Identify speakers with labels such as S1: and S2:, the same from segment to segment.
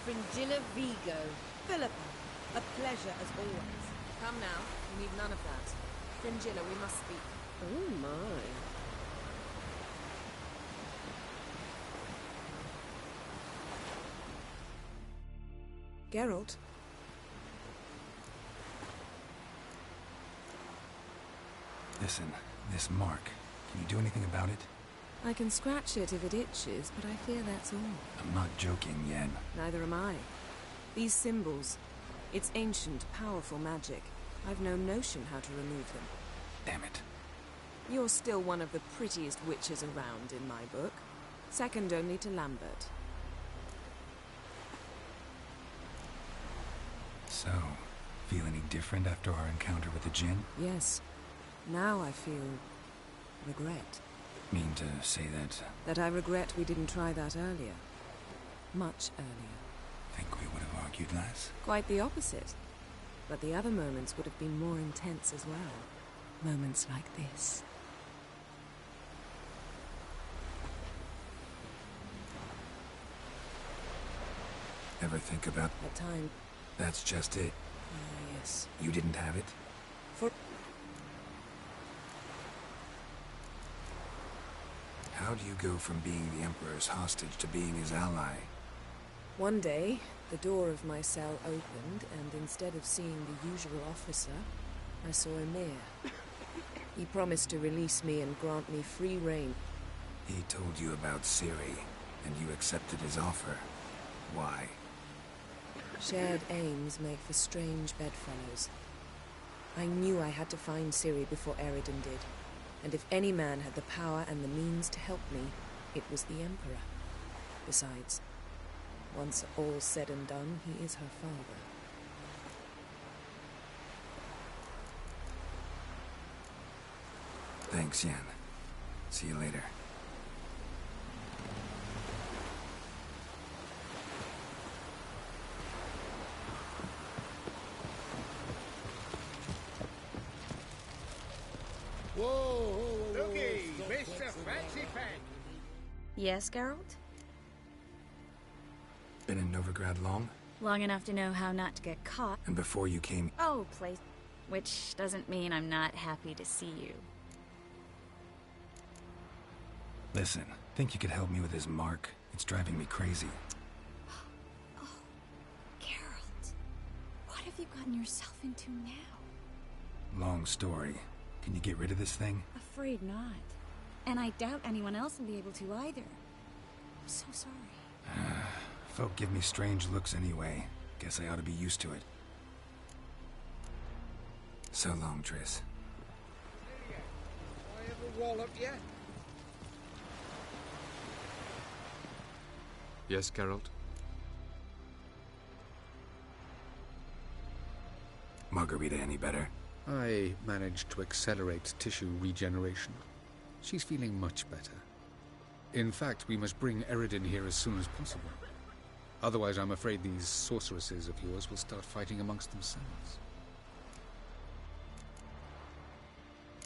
S1: Fringilla Vigo. Philippa, a pleasure as always.
S2: Come now, we need none of that. Fringilla, we must speak.
S1: Oh my.
S3: Geralt?
S4: Listen, this mark, can you do anything about it?
S3: I can scratch it if it itches, but I fear that's all.
S4: I'm not joking, Yen.
S3: Neither am I. These symbols, it's ancient, powerful magic. I've no notion how to remove them.
S4: Damn it.
S3: You're still one of the prettiest witches around in my book. Second only to Lambert.
S4: So, feel any different after our encounter with the Djinn?
S3: Yes. Now I feel regret.
S4: Mean to say that...
S3: That I regret we didn't try that earlier. Much earlier.
S4: Think we would have argued less?
S3: Quite the opposite. But the other moments would have been more intense as well. Moments like this.
S4: Ever think about...
S3: At time.
S4: That's just it.
S3: Ah, yes.
S4: You didn't have it?
S3: For...
S4: How do you go from being the Emperor's hostage to being his ally?
S3: One day, the door of my cell opened, and instead of seeing the usual officer, I saw Emir. He promised to release me and grant me free reign.
S4: He told you about Ciri, and you accepted his offer. Why?
S3: Shared aims make for strange bedfellows. I knew I had to find Ciri before Eredin did, and if any man had the power and the means to help me, it was the Emperor. Besides, once all's said and done, he is her father.
S4: Thanks, Yen. See you later.
S5: Whoa! Looky, Mr. Fancy Pack.
S6: Yes, Geralt?
S4: Been in Novigrad long?
S6: Long enough to know how not to get caught.
S4: And before you came...
S6: Oh, place. Which doesn't mean I'm not happy to see you.
S4: Listen, think you could help me with his mark? It's driving me crazy.
S6: Oh, Geralt. What have you gotten yourself into now?
S4: Long story. Can you get rid of this thing?
S6: Afraid not. And I doubt anyone else will be able to either. I'm so sorry.
S4: Folk give me strange looks anyway. Guess I ought to be used to it. So long, Triss.
S5: I ever walloped you?
S7: Yes, Geralt?
S4: Margarita any better?
S7: I managed to accelerate tissue regeneration. She's feeling much better. In fact, we must bring Eredin here as soon as possible. Otherwise, I'm afraid these sorceresses of yours will start fighting amongst themselves.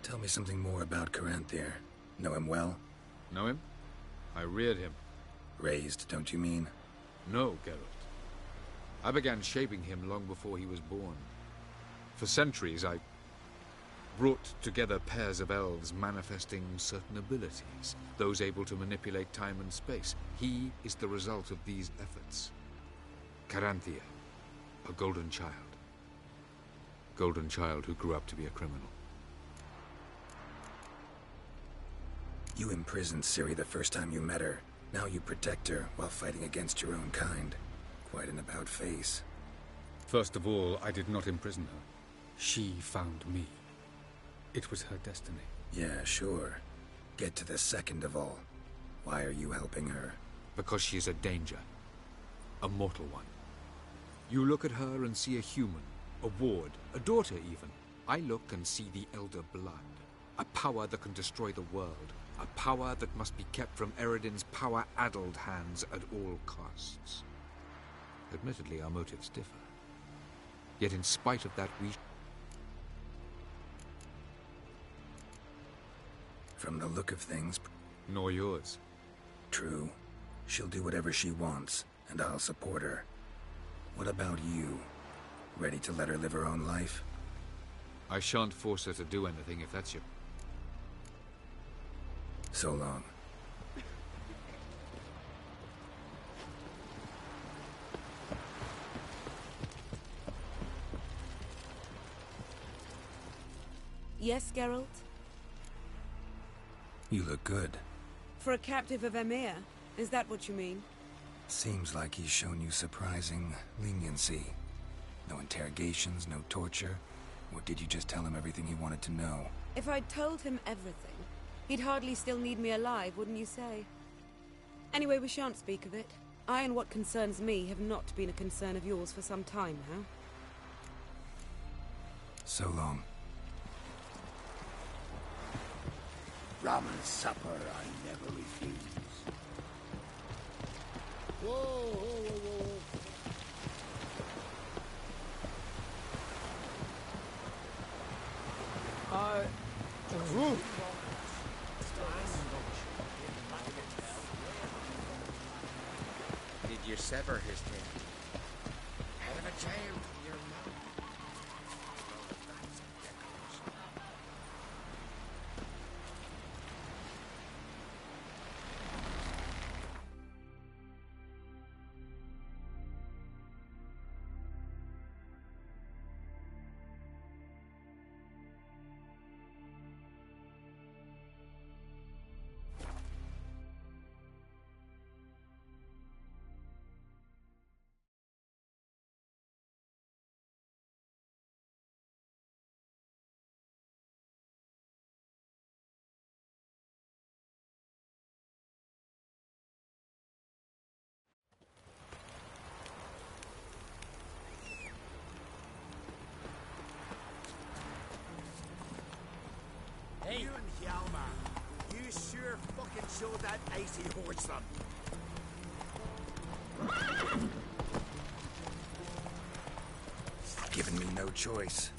S4: Tell me something more about Caranthir. Know him well?
S7: Know him? I reared him.
S4: Raised, don't you mean?
S7: No, Geralt. I began shaping him long before he was born. For centuries, I brought together pairs of elves manifesting certain abilities, those able to manipulate time and space. He is the result of these efforts. Caranthir, a golden child. Golden child who grew up to be a criminal.
S4: You imprisoned Ciri the first time you met her. Now you protect her while fighting against your own kind. Quite an about-face.
S7: First of all, I did not imprison her. She found me. It was her destiny.
S4: Yeah, sure. Get to the second of all. Why are you helping her?
S7: Because she is a danger. A mortal one. You look at her and see a human, a ward, a daughter even. I look and see the Elder Blood. A power that can destroy the world. A power that must be kept from Eredin's power-addled hands at all costs. Admittedly, our motives differ. Yet in spite of that, we...
S4: From the look of things...
S7: Nor yours.
S4: True. She'll do whatever she wants, and I'll support her. What about you? Ready to let her live her own life?
S7: I shan't force her to do anything if that's your...
S4: So long.
S1: Yes, Geralt?
S4: You look good.
S1: For a captive of A.V.A, is that what you mean?
S4: Seems like he's shown you surprising leniency. No interrogations, no torture. Or did you just tell him everything he wanted to know?
S1: If I'd told him everything, he'd hardly still need me alive, wouldn't you say? Anyway, we shan't speak of it. I and what concerns me have not been a concern of yours for some time now.
S4: So long.
S5: Rum and supper I never refuse. Whoa, whoa, whoa, whoa.
S8: Did you sever his tail? Head of a tail to your mouth.
S5: Hey, you and Hjalmar, you sure fucking showed that icy horse them.
S4: Giving me no choice.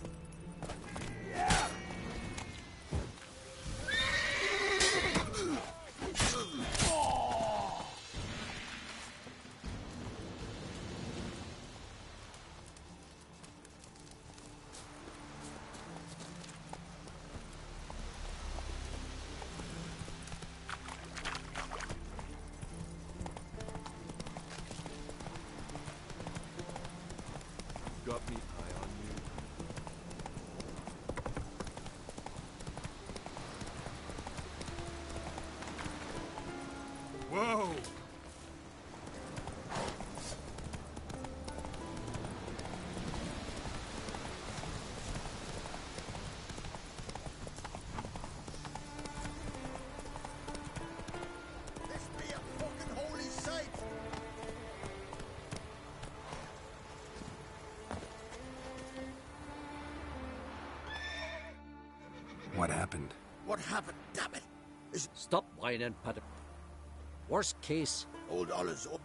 S7: Got me eye on you. Whoa!
S5: This be a fucking holy sight.
S4: What happened?
S5: What happened, damn it? Is
S9: Stop whining, Paddy. Worst case,
S5: old Oliver's up?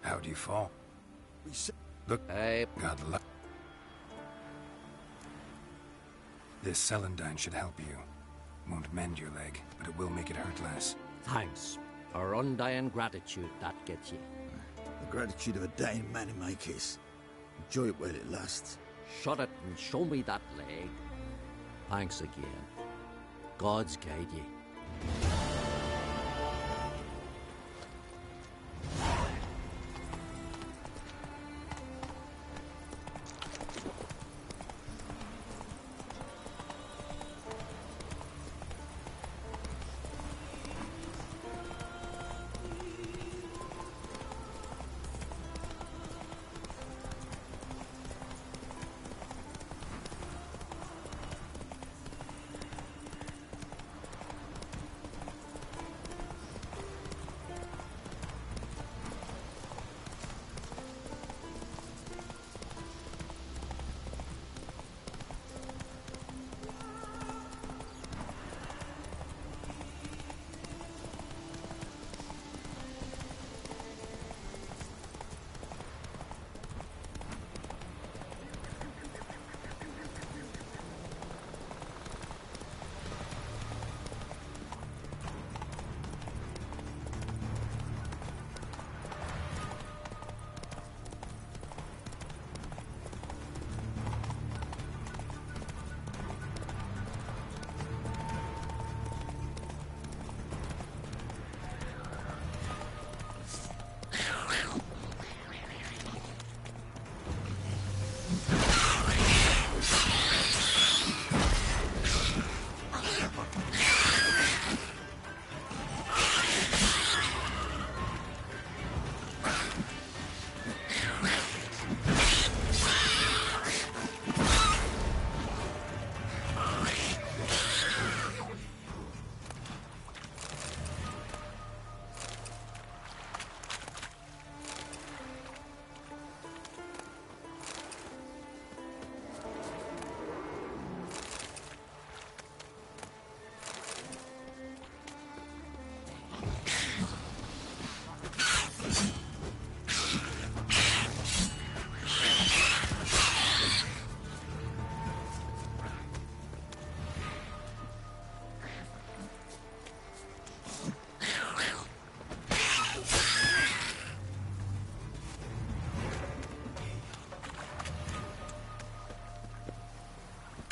S4: How'd you fall?
S5: We said
S4: Look,
S9: I...
S4: God luck. This celandine should help you. Won't mend your leg, but it will make it hurt less.
S9: Thanks. Our undying gratitude, that gets you.
S5: the gratitude of a dying man in my case. Enjoy it while it lasts.
S9: Shut it and show me that leg. Thanks again. God's guide ye.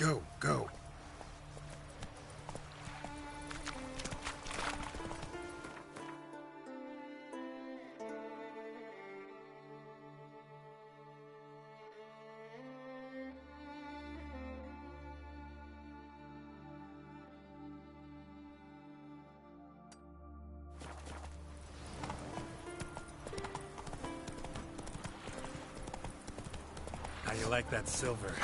S4: Go, go.
S5: How you like that silver?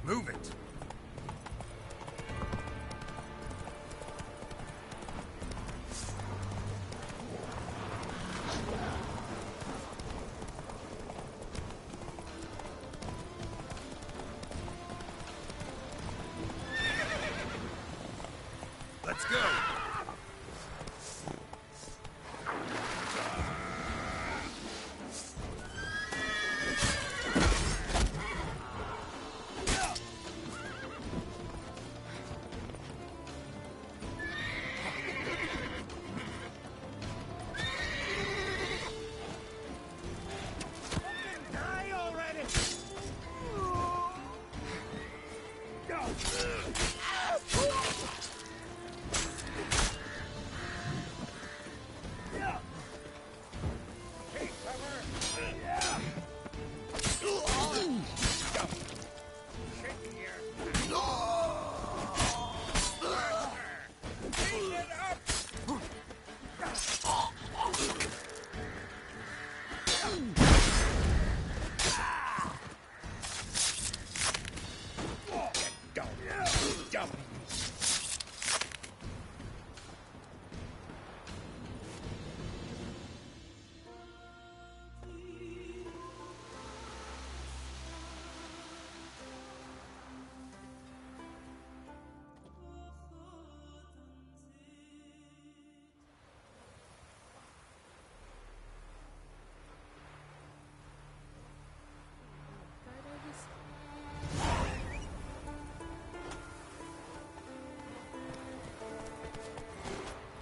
S4: Move it!
S5: Let's go!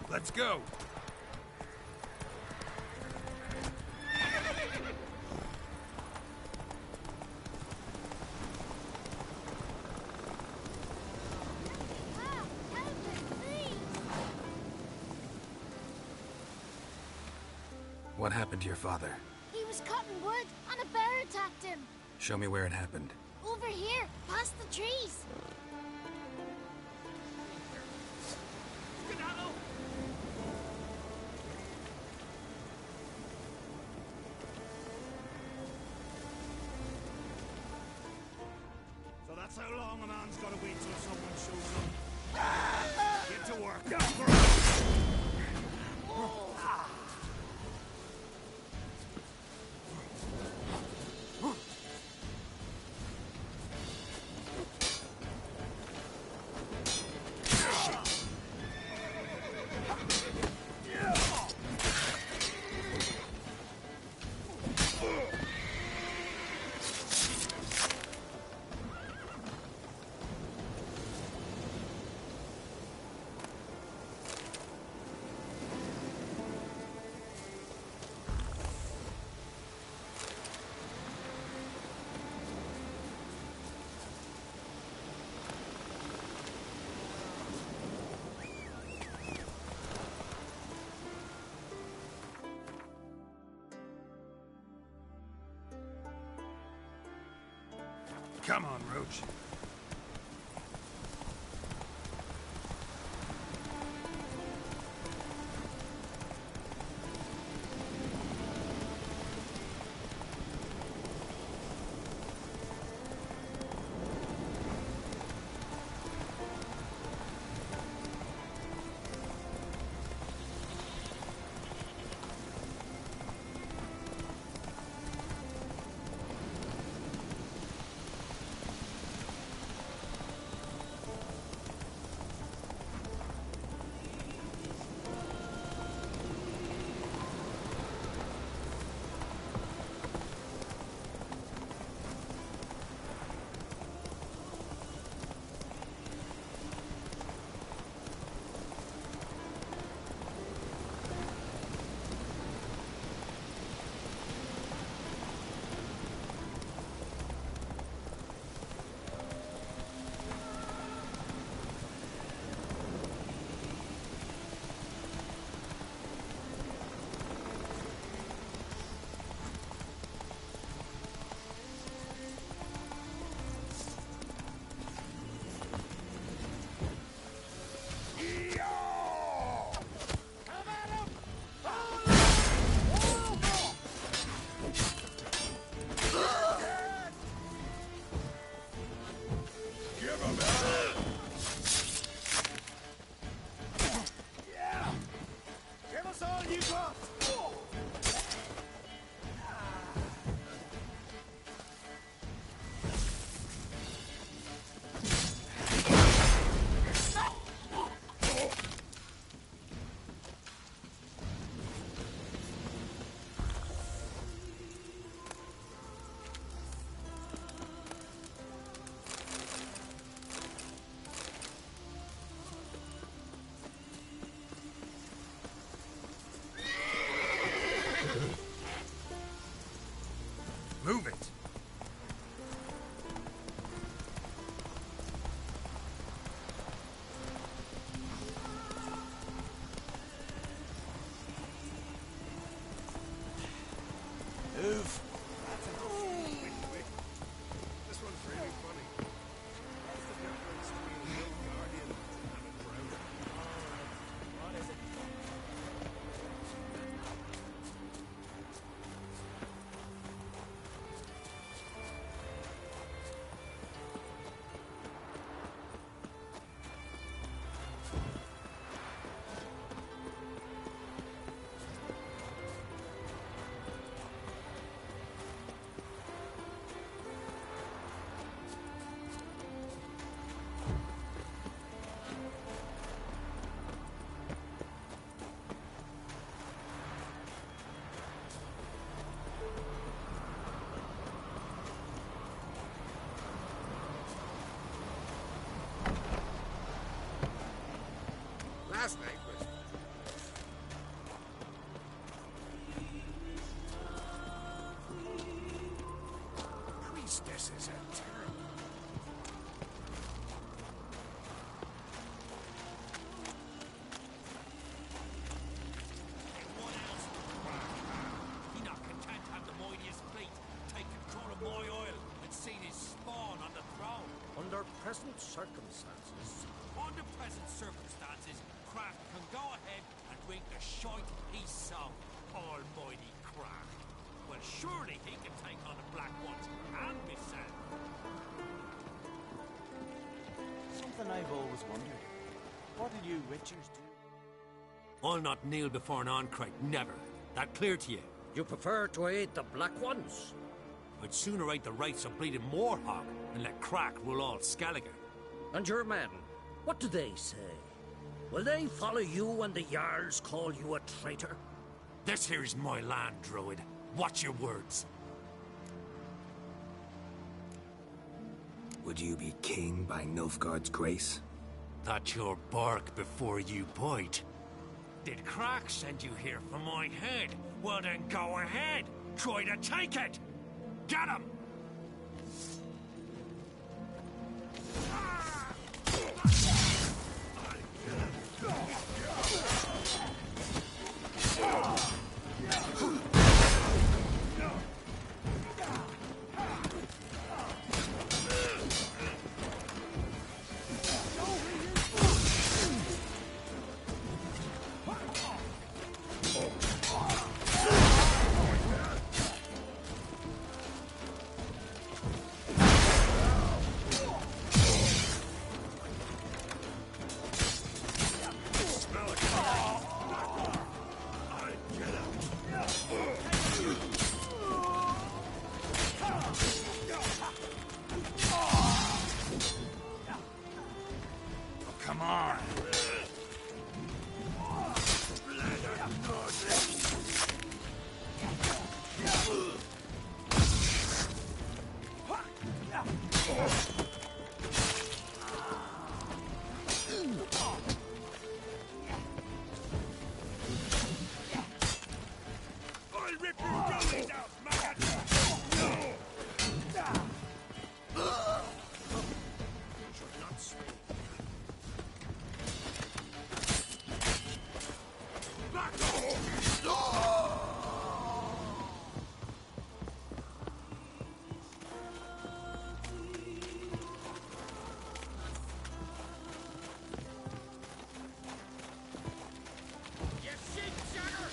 S5: Let's go!
S4: What happened to your father?
S10: He was cutting wood, and a bear attacked him.
S4: Show me where it happened.
S10: Over here, past the trees.
S5: So that's how long a man's gotta wait till someone shows up. Get to work.
S4: Come on, Roach. Move it! Move! That's enough. This one's really funny. What's the difference between a real guardian and a drowner? What is it? Last night was... Priestesses are terrible.
S11: Everyone else he not content to have the mightiest fleet take control of my oil and seen his spawn on the throne.
S9: Under present circumstances.
S11: Under present circumstances, Kraft can go ahead and drink the shite he sown. Almighty Kraft. Well, surely he can take on the Black Ones and myself.
S5: Something I've always wondered. What did you Richards do?
S11: I'll not kneel before an Ancrate, never. That clear to you?
S9: You prefer to aid the Black Ones?
S11: I'd sooner aid the rights of bleeding Moorhog than let Crack rule all Skelliger.
S9: And your men, what do they say? Will they follow you when the Jarls call you a traitor?
S11: This here is my land, Druid. Watch your words.
S4: Would you be king by Nilfgaard's grace?
S11: That's your bark before you bite. Did Crack send you here for my head? Well then go ahead. Try to take it. Get him!
S5: Come on.
S11: I'll rip your gullies out, maggot!
S5: Should not stay.
S11: Back off!
S8: You sheep-sucker!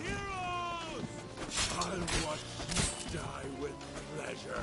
S11: Heroes!
S5: I'll watch you die with pleasure.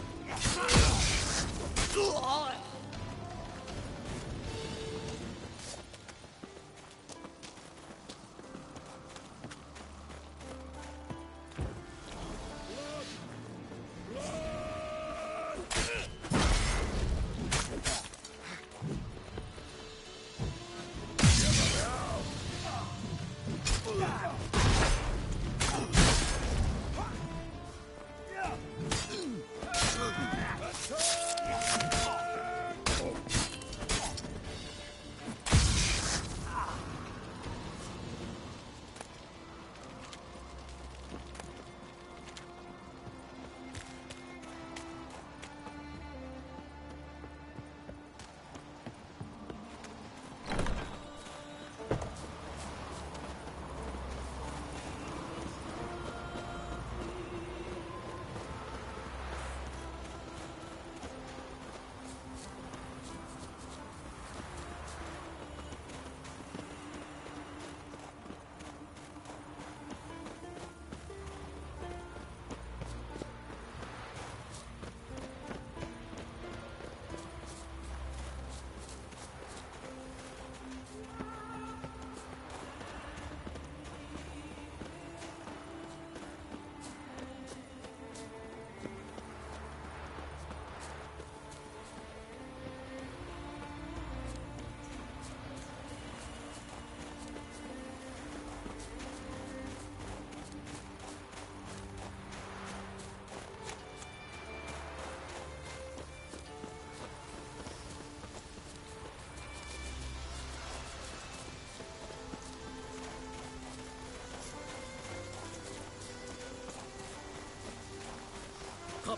S9: Come,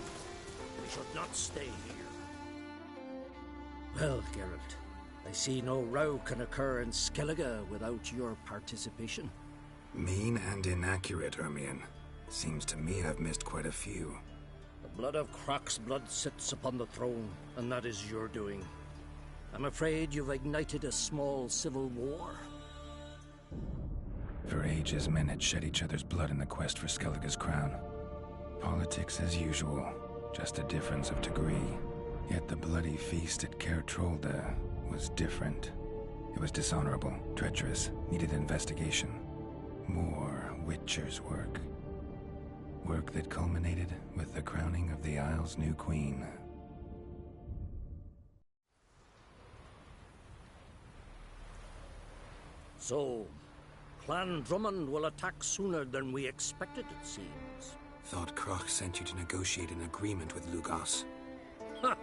S9: we should not stay here. Well, Geralt, I see no row can occur in Skellige without your participation.
S4: Mean and inaccurate, Ermion. Seems to me I've missed quite a few.
S9: The blood of Croc's blood sits upon the throne, and that is your doing. I'm afraid you've ignited a small civil war.
S4: For ages, men had shed each other's blood in the quest for Skellige's crown. Politics as usual, just a difference of degree. Yet the bloody feast at Caer Trolda was different. It was dishonorable, treacherous, needed investigation. More Witcher's work. Work that culminated with the crowning of the Isle's new queen.
S9: So, Clan Drummond will attack sooner than we expected, it seems.
S4: Thought Croc sent you to negotiate an agreement with Lugos.
S9: Ha!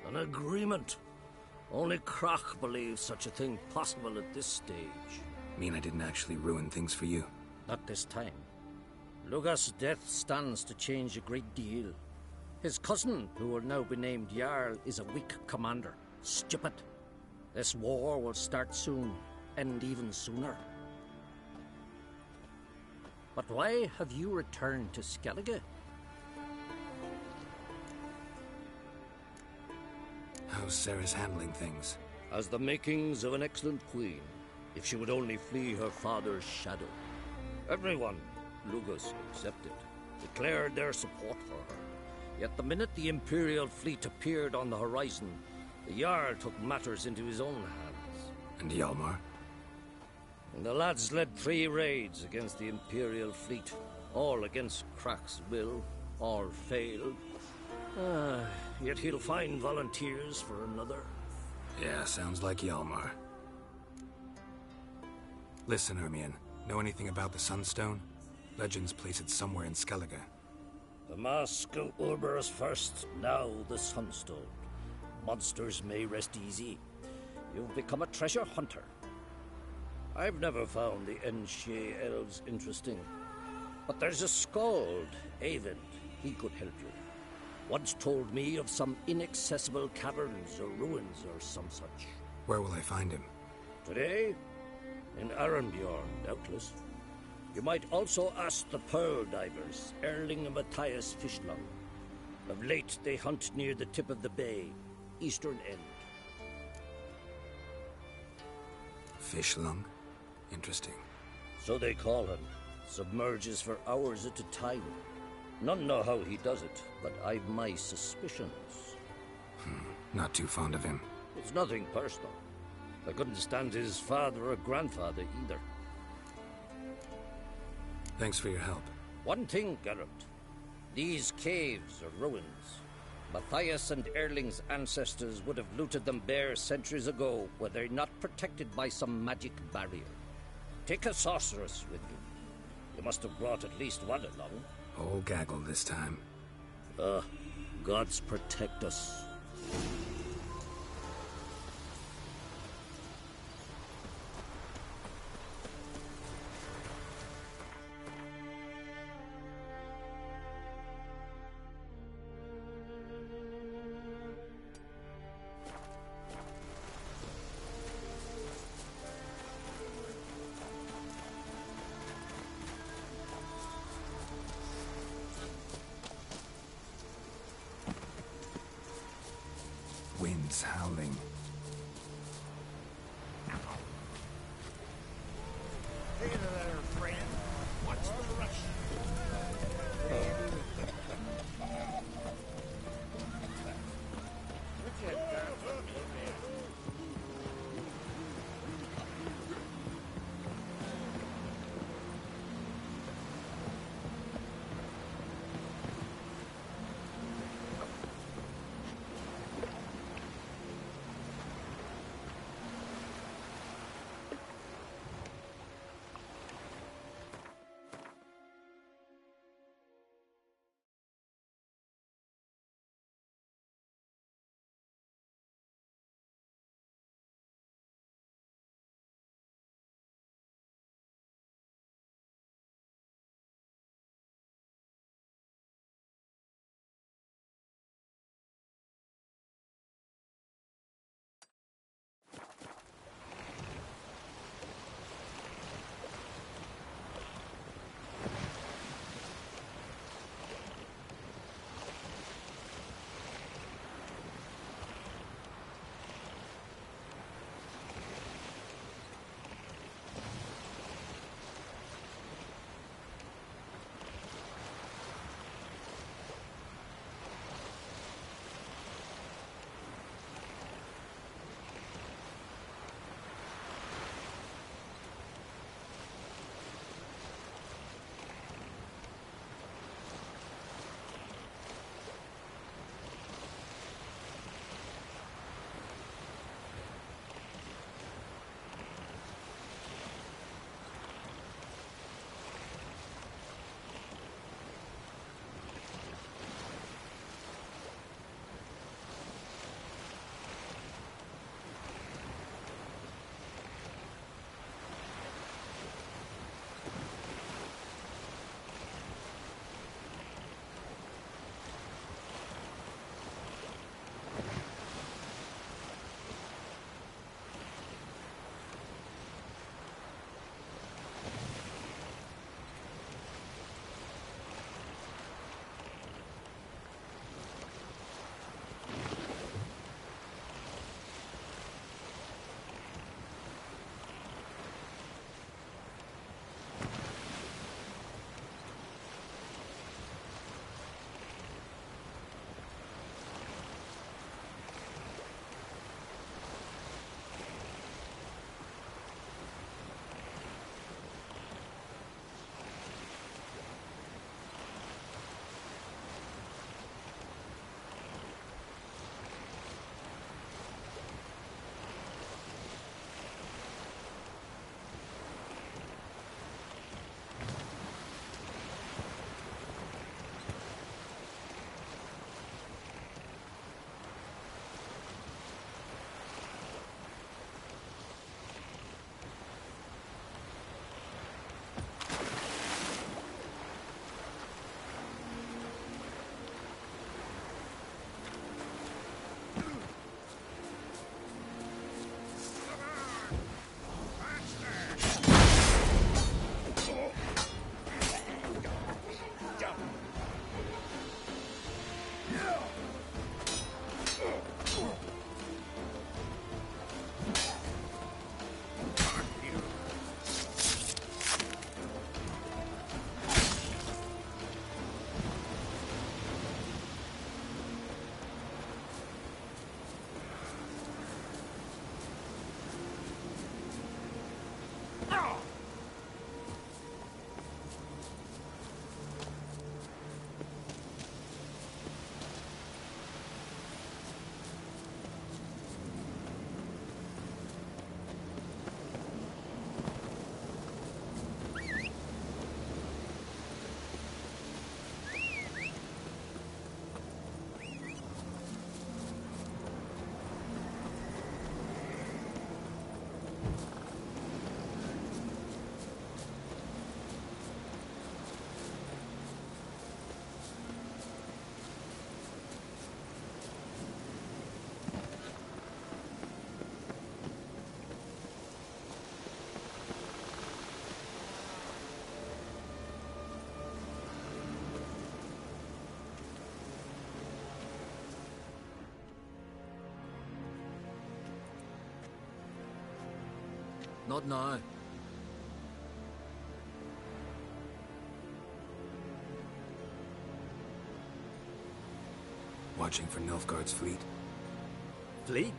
S9: An agreement. Only Croc believes such a thing possible at this stage.
S4: Mean I didn't actually ruin things for you?
S9: Not this time. Lugos' death stands to change a great deal. His cousin, who will now be named Jarl, is a weak commander. Stupid. This war will start soon, end even sooner. But why have you returned to Skellige?
S4: How's Sarah's handling things?
S9: Has the makings of an excellent queen, if she would only flee her father's shadow. Everyone, Lugos excepted, declared their support for her. Yet the minute the Imperial fleet appeared on the horizon, the Jarl took matters into his own hands.
S4: And Hjalmar?
S9: The lads led 3 raids against the Imperial fleet, all against Crach's will, all failed. Yet he'll find volunteers for another.
S4: Yeah, sounds like Hjalmar. Listen, Ermion, know anything about the Sunstone? Legends place it somewhere in Skellige.
S9: The mask of Urberus first, now the Sunstone. Monsters may rest easy. You've become a treasure hunter. I've never found the Enshe elves interesting. But there's a skald, A.V.A. He could help you. Once told me of some inaccessible caverns or ruins or some such.
S4: Where will I find him?
S9: Today? In Arenbjorn, doubtless. You might also ask the Pearl Divers, Erling and Matthias Fishlung. Of late, they hunt near the tip of the bay, eastern end.
S4: Fishlung? Interesting.
S9: So they call him. Submerges for hours at a time. None know how he does it, but I've my suspicions.
S4: Not too fond of him.
S9: It's nothing personal. I couldn't stand his father or grandfather either.
S4: Thanks for your help.
S9: One thing, Geralt. These caves are ruins. Matthias and Erling's ancestors would have looted them bare centuries ago were they not protected by some magic barrier. Take a sorceress with you. You must have brought at least one along.
S4: Whole gaggle this time.
S9: Gods protect us.
S4: Winds howling.
S5: Hey there, friend. What's the rush?
S12: Not now.
S4: Watching for Nilfgaard's fleet?
S12: Fleet?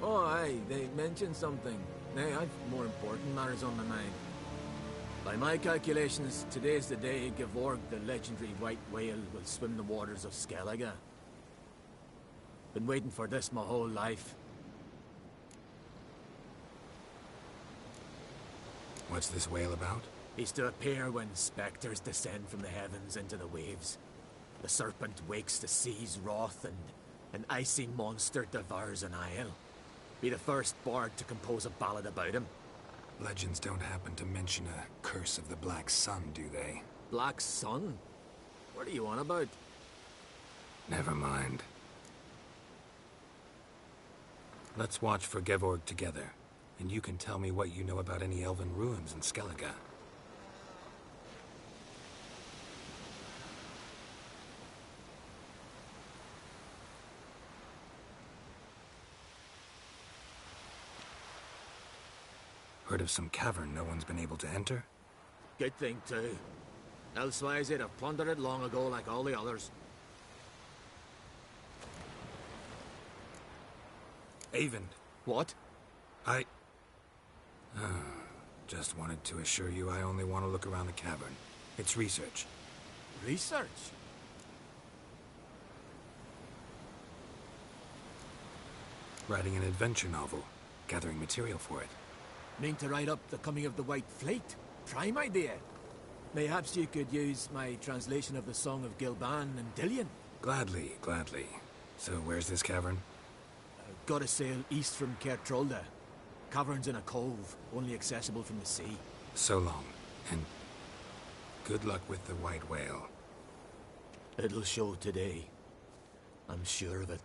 S12: Oh, aye, they mentioned something. Nay, I've more important matters on my mind. By my calculations, today's the day Gevorg, the legendary white whale, will swim the waters of Skellige. Been waiting for this my whole life.
S4: What's this whale about?
S12: He's to appear when spectres descend from the heavens into the waves. The serpent wakes the sea's wrath, and an icy monster devours an isle. Be the first bard to compose a ballad about him.
S4: Legends don't happen to mention a curse of the Black Sun, do they?
S12: Black Sun? What are you on about?
S4: Never mind. Let's watch for Gevorg together, and you can tell me what you know about any elven ruins in Skellige. Heard of some cavern no one's been able to enter?
S12: Good thing, too. Elsewise, they'd have plundered it long ago like all the others.
S4: Avon.
S12: What?
S4: Just wanted to assure you I only want to look around the cavern. It's research.
S12: Research?
S4: Writing an adventure novel. Gathering material for it.
S12: Mean to write up the coming of the White Fleet? Prime idea. Mayhaps you could use my translation of the Song of Gilban and Dillion.
S4: Gladly, gladly. So where's this cavern?
S12: Gotta sail east from Kertrolda. Cavern's in a cove, only accessible from the sea.
S4: So long, and good luck with the white whale.
S12: It'll show today. I'm sure of it.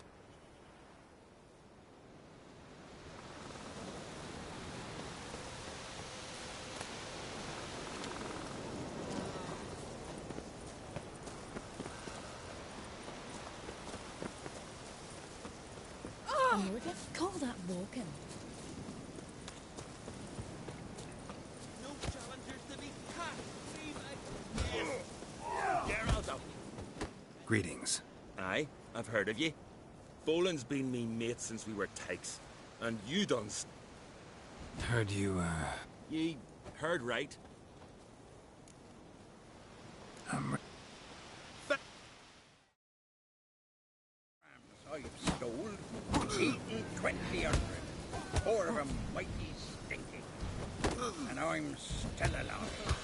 S6: Call that walking.
S11: No challengers to be caught. Geralt out.
S4: Greetings.
S13: Aye, I've heard of ye. Boland's been me mate since we were tykes. And you done...
S4: Heard you,
S13: Ye heard right.
S14: I've stole, eaten 20 4 of them mighty stinking, and I'm still alive.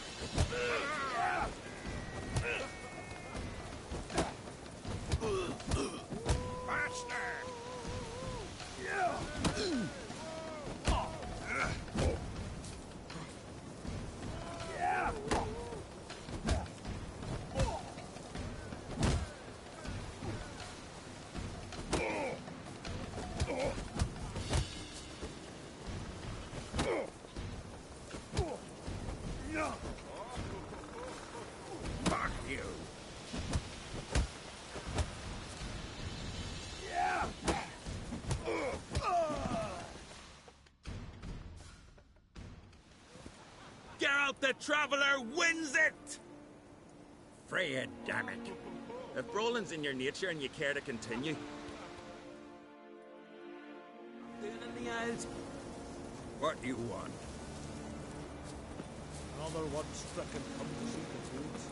S14: Faster! Fuck you!
S13: Geralt the Traveller wins it!
S14: Freya, damn it.
S13: If brawling's in your nature and you care to continue.
S11: Doing in the Isles.
S14: What do you want?
S11: Another one stricken come to see the foods.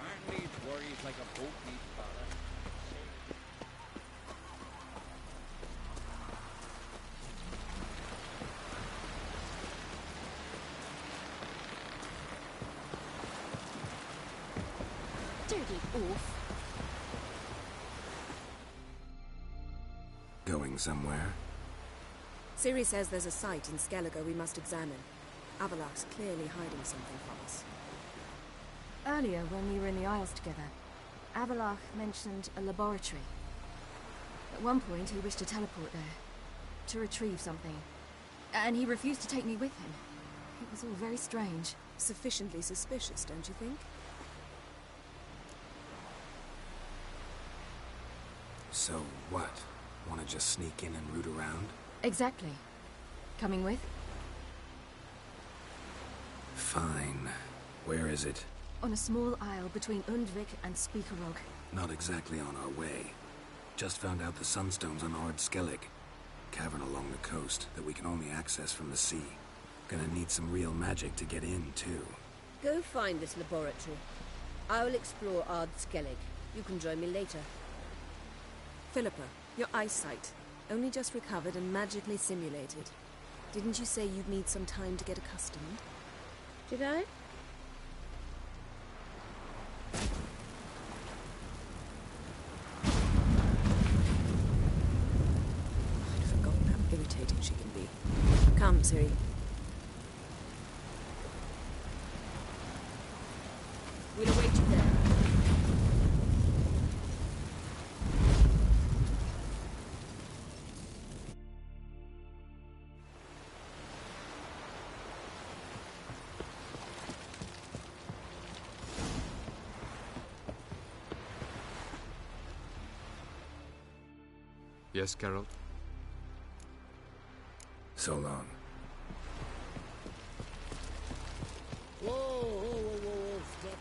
S14: Man needs worries like a boat needs ballast.
S6: bloody oaf.
S4: Going somewhere?
S3: Ciri says there's a site in Skellige we must examine. A.V.A.'s clearly hiding something from us.
S15: Earlier, when we were in the Isles together, A.V.A. mentioned a laboratory. At one point, he wished to teleport there, to retrieve something. And he refused to take me with him. It was all very strange.
S3: Sufficiently suspicious, don't you think?
S4: So what? Want to just sneak in and root around?
S15: Exactly. Coming with?
S4: Fine. Where is it?
S15: On a small isle between Undvik and Speakerog.
S4: Not exactly on our way. Just found out the sunstone's on Ard Skellig. Cavern along the coast that we can only access from the sea. Gonna need some real magic to get in, too.
S16: Go find this laboratory. I will explore Ard Skellig. You can join me later.
S3: Philippa, your eyesight. Only just recovered and magically simulated. Didn't you say you'd need some time to get accustomed?
S16: Did I?
S3: I'd forgotten how irritating she can be. Come, Ciri.
S16: We'll await you there.
S7: Yes, Geralt?
S4: So long.
S14: Whoa, whoa, whoa, whoa, whoa, stop.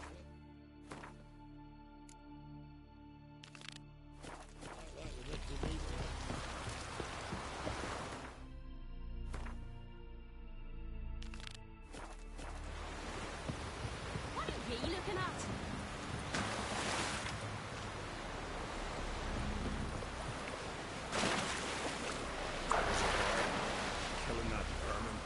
S10: What are you looking at?
S14: Killing that vermin.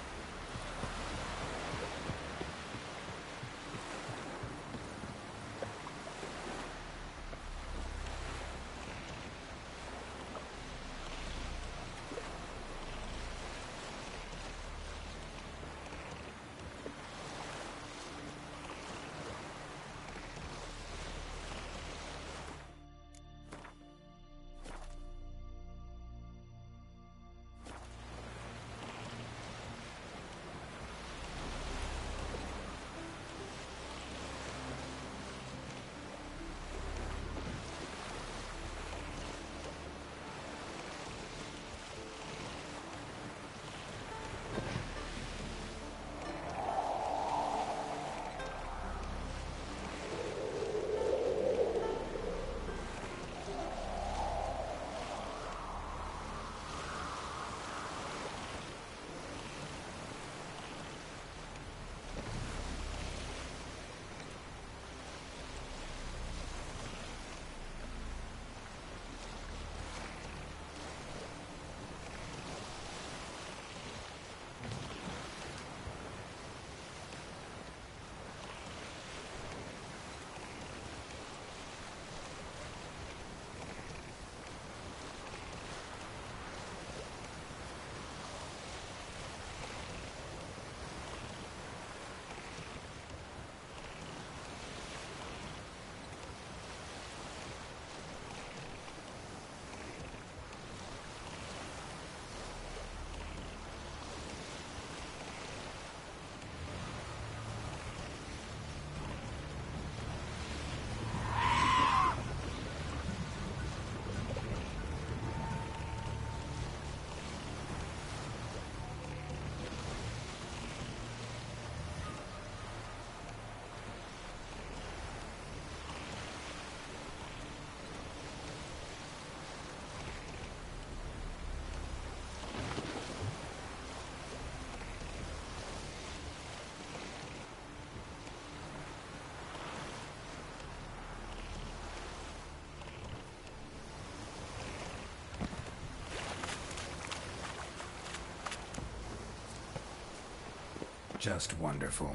S4: Just wonderful.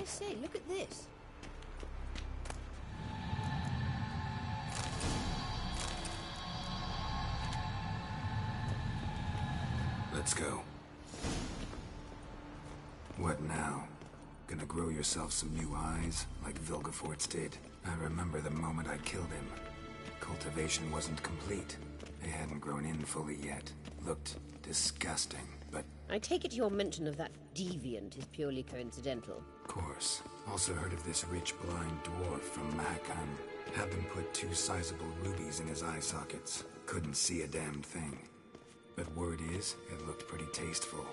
S16: I say, look at this.
S4: Let's go. What now? Gonna grow yourself some new eyes, like Vilgefortz did? I remember the moment I killed him. Cultivation wasn't complete. They hadn't grown in fully yet. Looked disgusting, but...
S16: I take it your mention of that deviant is purely coincidental.
S4: Of course. Also heard of this rich blind dwarf from Mahakam. Had them put 2 sizable rubies in his eye sockets. Couldn't see a damn thing. But word is, it looked pretty tasteful.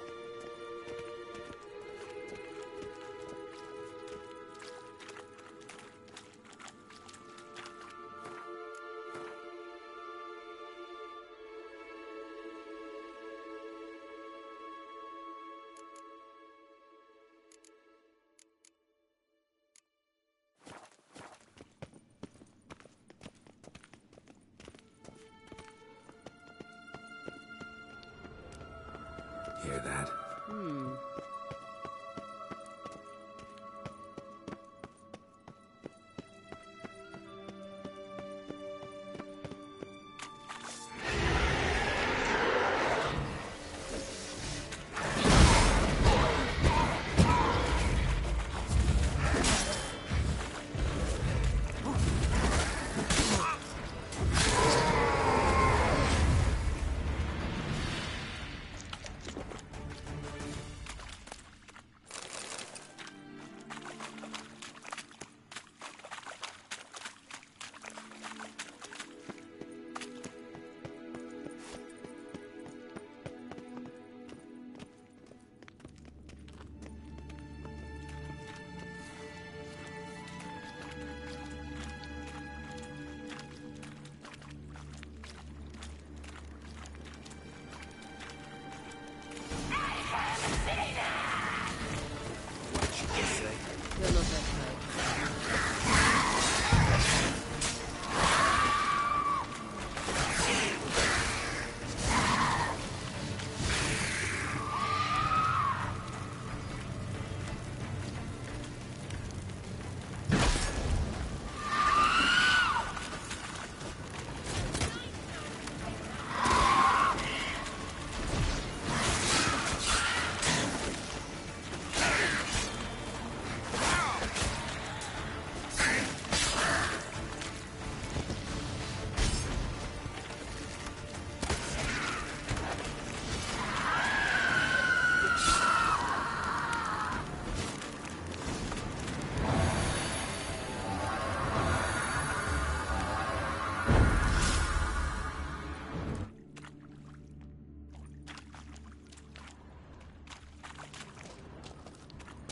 S4: Hear that?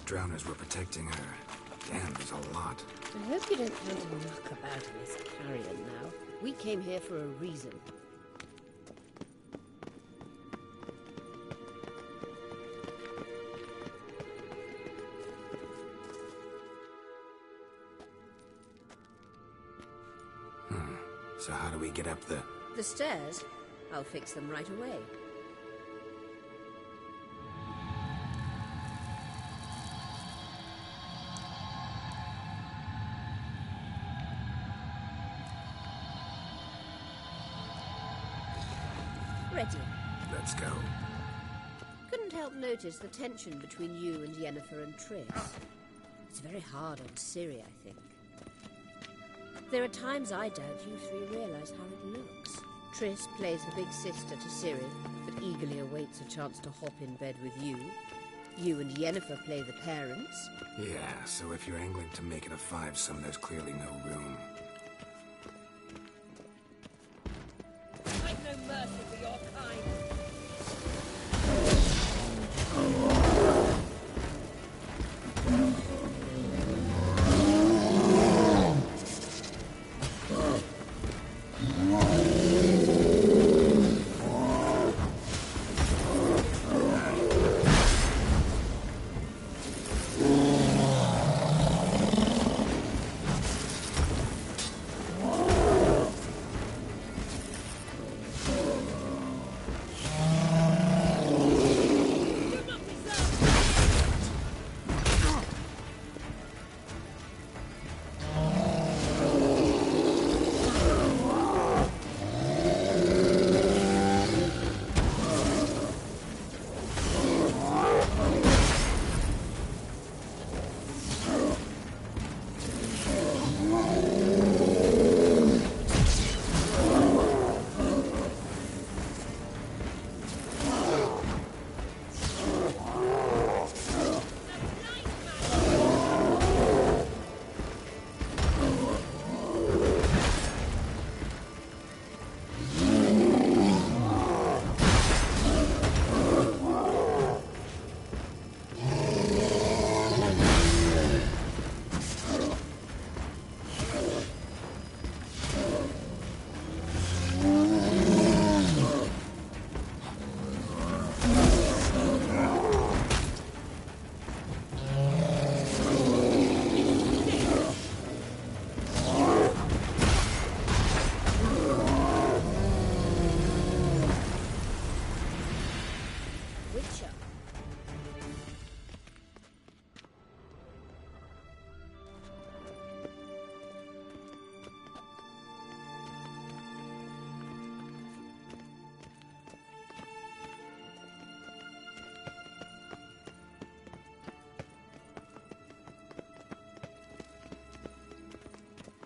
S4: Drowners were protecting her. Damn, there's a lot.
S16: I hope you don't plan to muck about in this carrion now. We came here for a reason.
S4: So how do we get up the...
S16: The stairs? I'll fix them right away. Ready.
S4: Let's go.
S16: Couldn't help notice the tension between you and Yennefer and Triss. It's very hard on Ciri, I think. There are times I doubt you three realize how it looks. Triss plays the big sister to Ciri, but eagerly awaits a chance to hop in bed with you. You and Yennefer play the parents.
S4: Yeah, so if you're angling to make it a five-some, there's clearly no room.
S16: I've no mercy for your kind.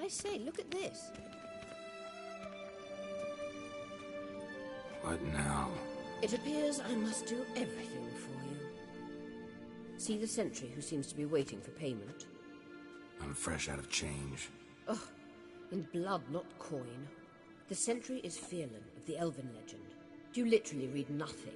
S16: I say, look at this.
S4: What now?
S16: It appears I must do everything for you. See the sentry who seems to be waiting for payment?
S4: I'm fresh out of change.
S16: Ugh, in blood, not coin. The sentry is Fearlan of the Elven legend. You literally read nothing.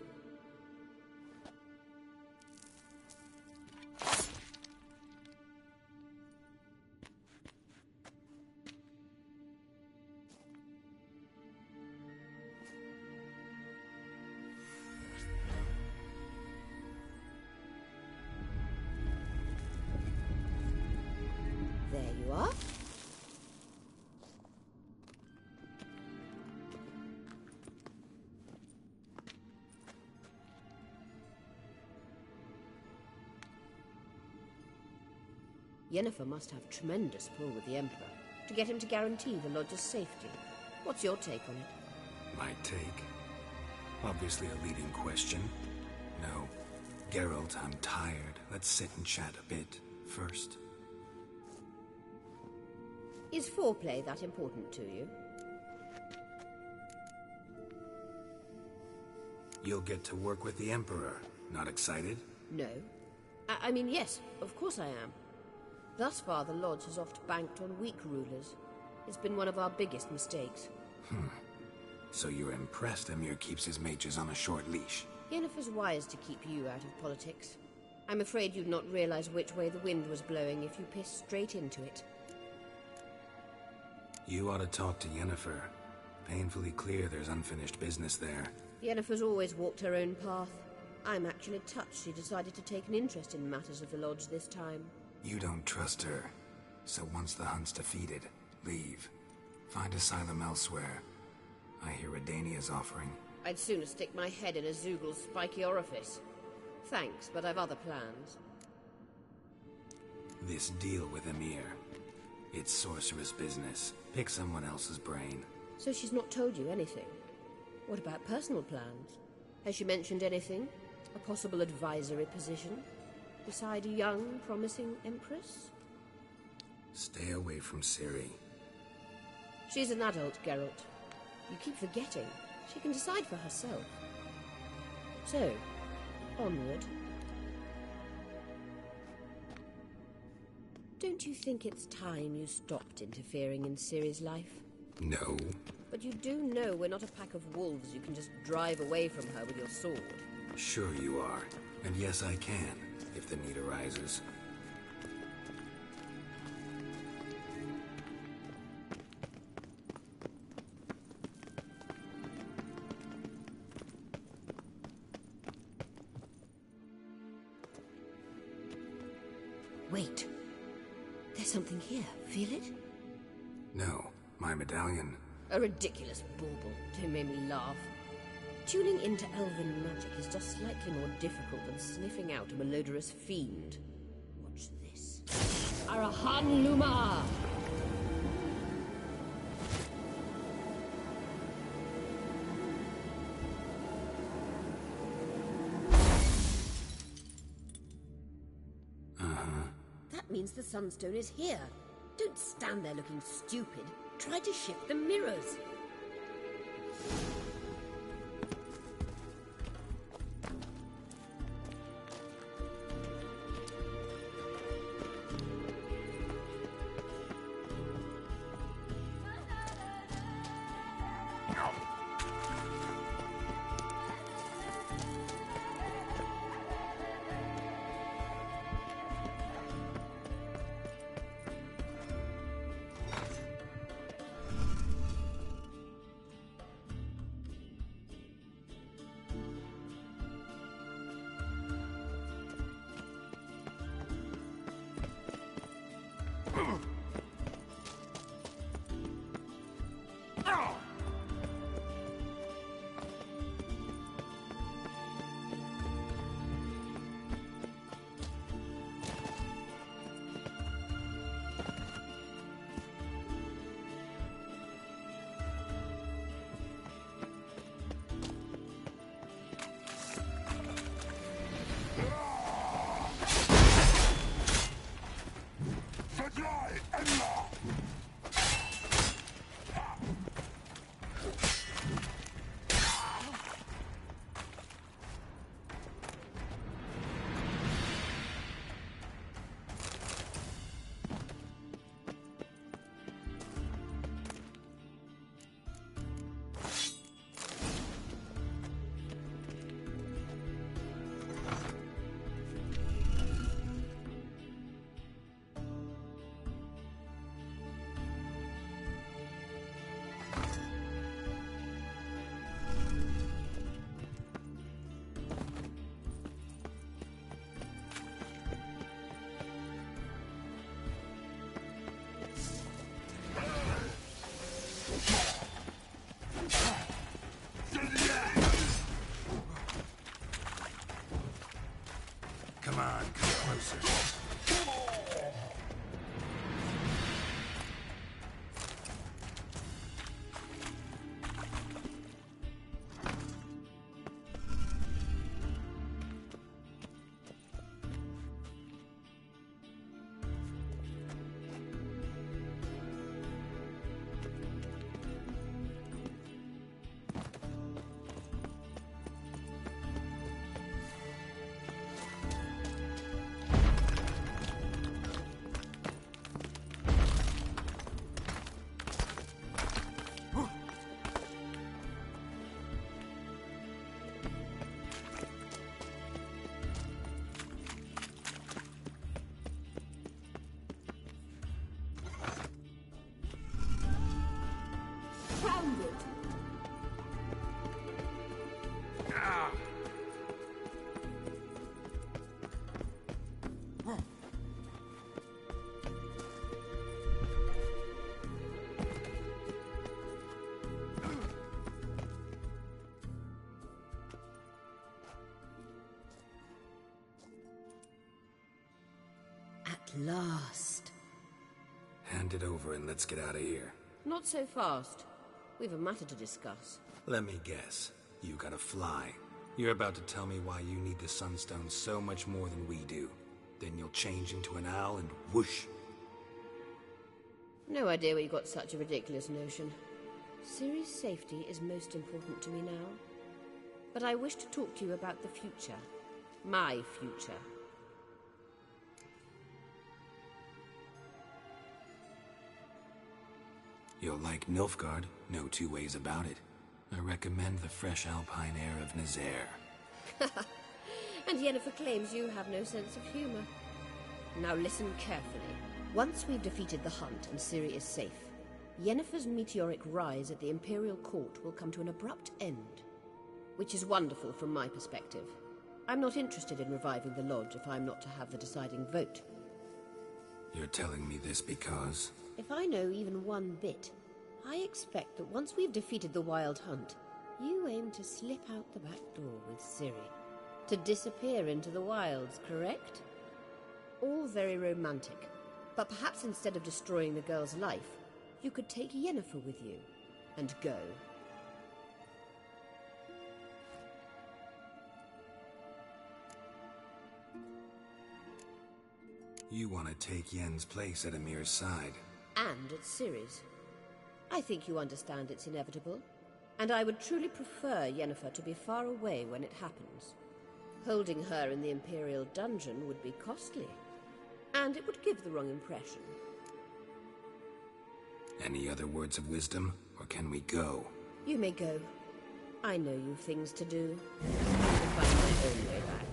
S16: There you are. Yennefer must have tremendous pull with the Emperor to get him to guarantee the Lodge's safety. What's your take on it?
S4: My take? Obviously a leading question. No. Geralt, I'm tired. Let's sit and chat a bit first.
S16: Is foreplay that important to you?
S4: You'll get to work with the Emperor. Not excited?
S16: No. I mean, yes, of course I am. Thus far, the Lodge has oft banked on weak rulers. It's been one of our biggest mistakes.
S4: So you're impressed Emir keeps his mages on a short leash?
S16: Yennefer's wise to keep you out of politics. I'm afraid you'd not realize which way the wind was blowing if you pissed straight into it.
S4: You ought to talk to Yennefer. Painfully clear there's unfinished business there.
S16: Yennefer's always walked her own path. I'm actually touched she decided to take an interest in matters of the Lodge this time.
S4: You don't trust her. So once the hunt's defeated, leave. Find asylum elsewhere. I hear Redania's offering.
S16: I'd sooner stick my head in a Zoogl's spiky orifice. Thanks, but I've other plans.
S4: This deal with Emir. It's sorceress business. Pick someone else's brain.
S16: So she's not told you anything? What about personal plans? Has she mentioned anything? A possible advisory position? Beside a young, promising Empress?
S4: Stay away from Ciri.
S16: She's an adult, Geralt. You keep forgetting. She can decide for herself. So, onward. Don't you think it's time you stopped interfering in Ciri's life?
S4: No.
S16: But you do know we're not a pack of wolves you can just drive away from her with your sword.
S4: Sure you are. And yes, I can, if the need arises.
S16: Wait. There's something here. Feel it?
S4: No. My medallion.
S16: A ridiculous bauble. Don't make me laugh. Tuning into elven magic is just slightly more difficult than sniffing out a malodorous fiend. Watch this. Arahan Luma! That means the Sunstone is here. Don't stand there looking stupid. Try to shift the mirrors.
S17: Die!
S16: last.
S4: Hand it over and let's get out of here.
S16: Not so fast. We've a matter to discuss.
S4: Let me guess. You gotta fly. You're about to tell me why you need the Sunstone so much more than we do. Then you'll change into an owl and whoosh.
S16: No idea where you got such a ridiculous notion. Ciri's safety is most important to me now. But I wish to talk to you about the future. My future.
S4: You'll like Nilfgaard, no two ways about it. I recommend the fresh alpine air of Nazaire.
S16: And Yennefer claims you have no sense of humor. Now listen carefully. Once we've defeated the Hunt and Ciri is safe, Yennefer's meteoric rise at the Imperial Court will come to an abrupt end. Which is wonderful from my perspective. I'm not interested in reviving the Lodge if I'm not to have the deciding vote.
S4: You're telling me this because...
S16: If I know even one bit, I expect that once we've defeated the Wild Hunt, you aim to slip out the back door with Ciri. To disappear into the wilds, correct? All very romantic. But perhaps instead of destroying the girl's life, you could take Yennefer with you, and go.
S4: You want to take Yen's place at Amir's side.
S16: And at Ciri's. I think you understand it's inevitable, and I would truly prefer Yennefer to be far away when it happens. Holding her in the Imperial dungeon would be costly, and it would give the wrong impression.
S4: Any other words of wisdom, or can we go?
S16: You may go. I know you've things to do. I can find my own way back.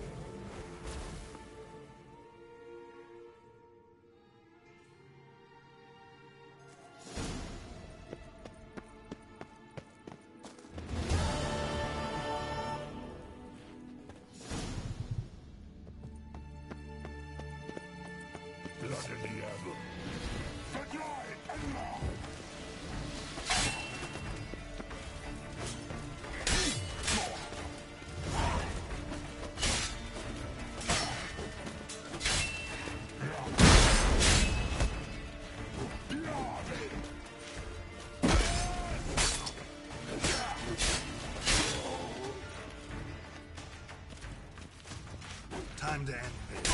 S5: Time to end this.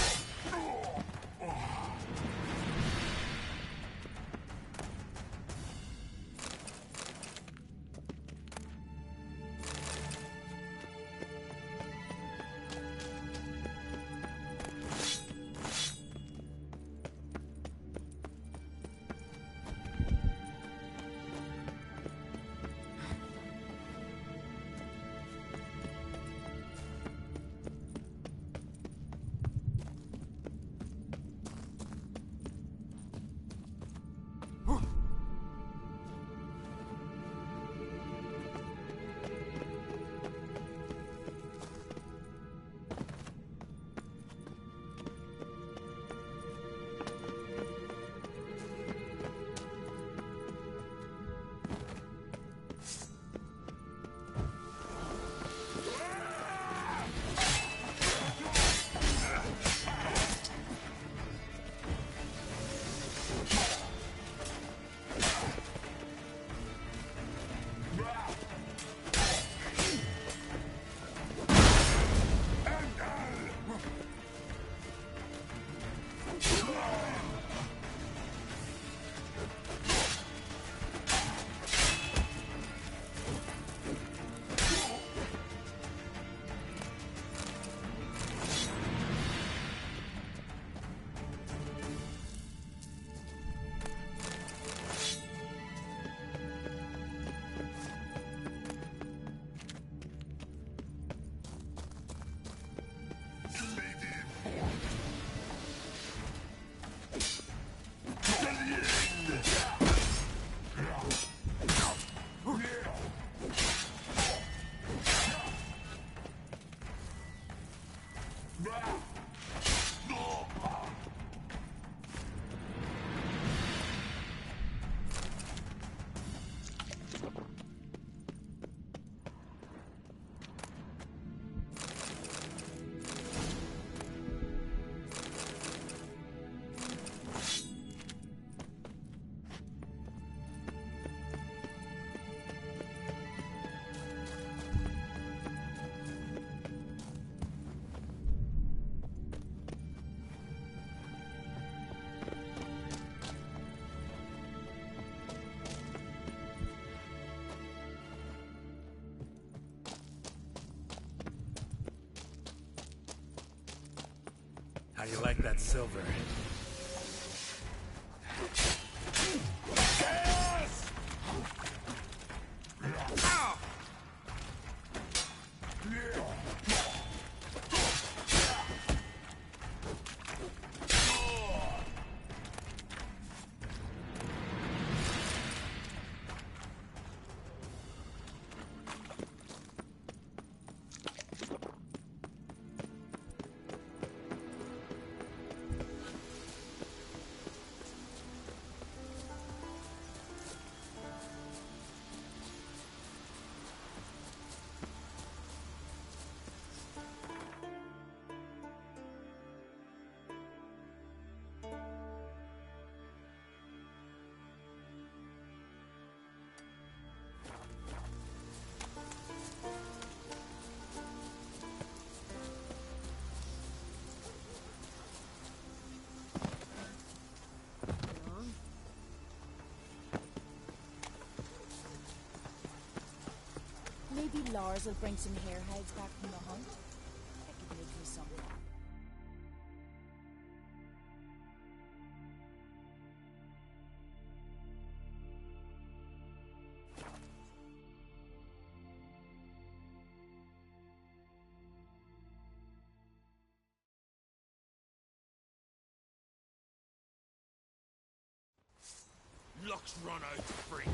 S4: like that silver.
S17: Maybe Lars will bring some hareheads back from the hunt. That could make me something.
S11: Luck's run out, freak.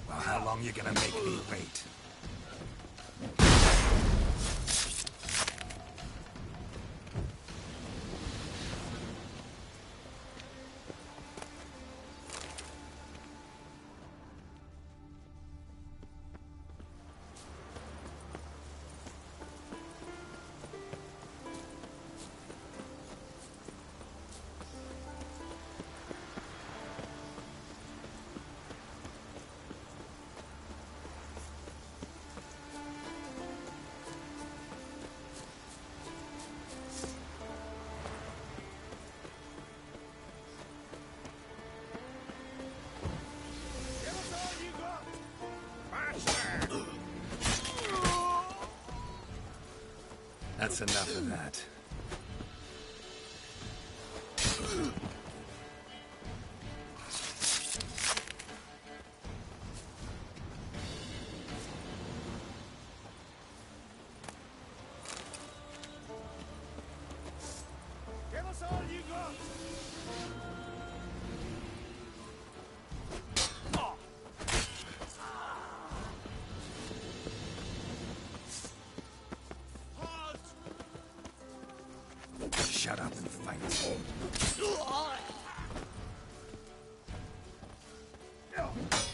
S4: Well, how long you gonna make me wait? That's enough of that.
S5: Give us all you got!
S4: Shut up and fight.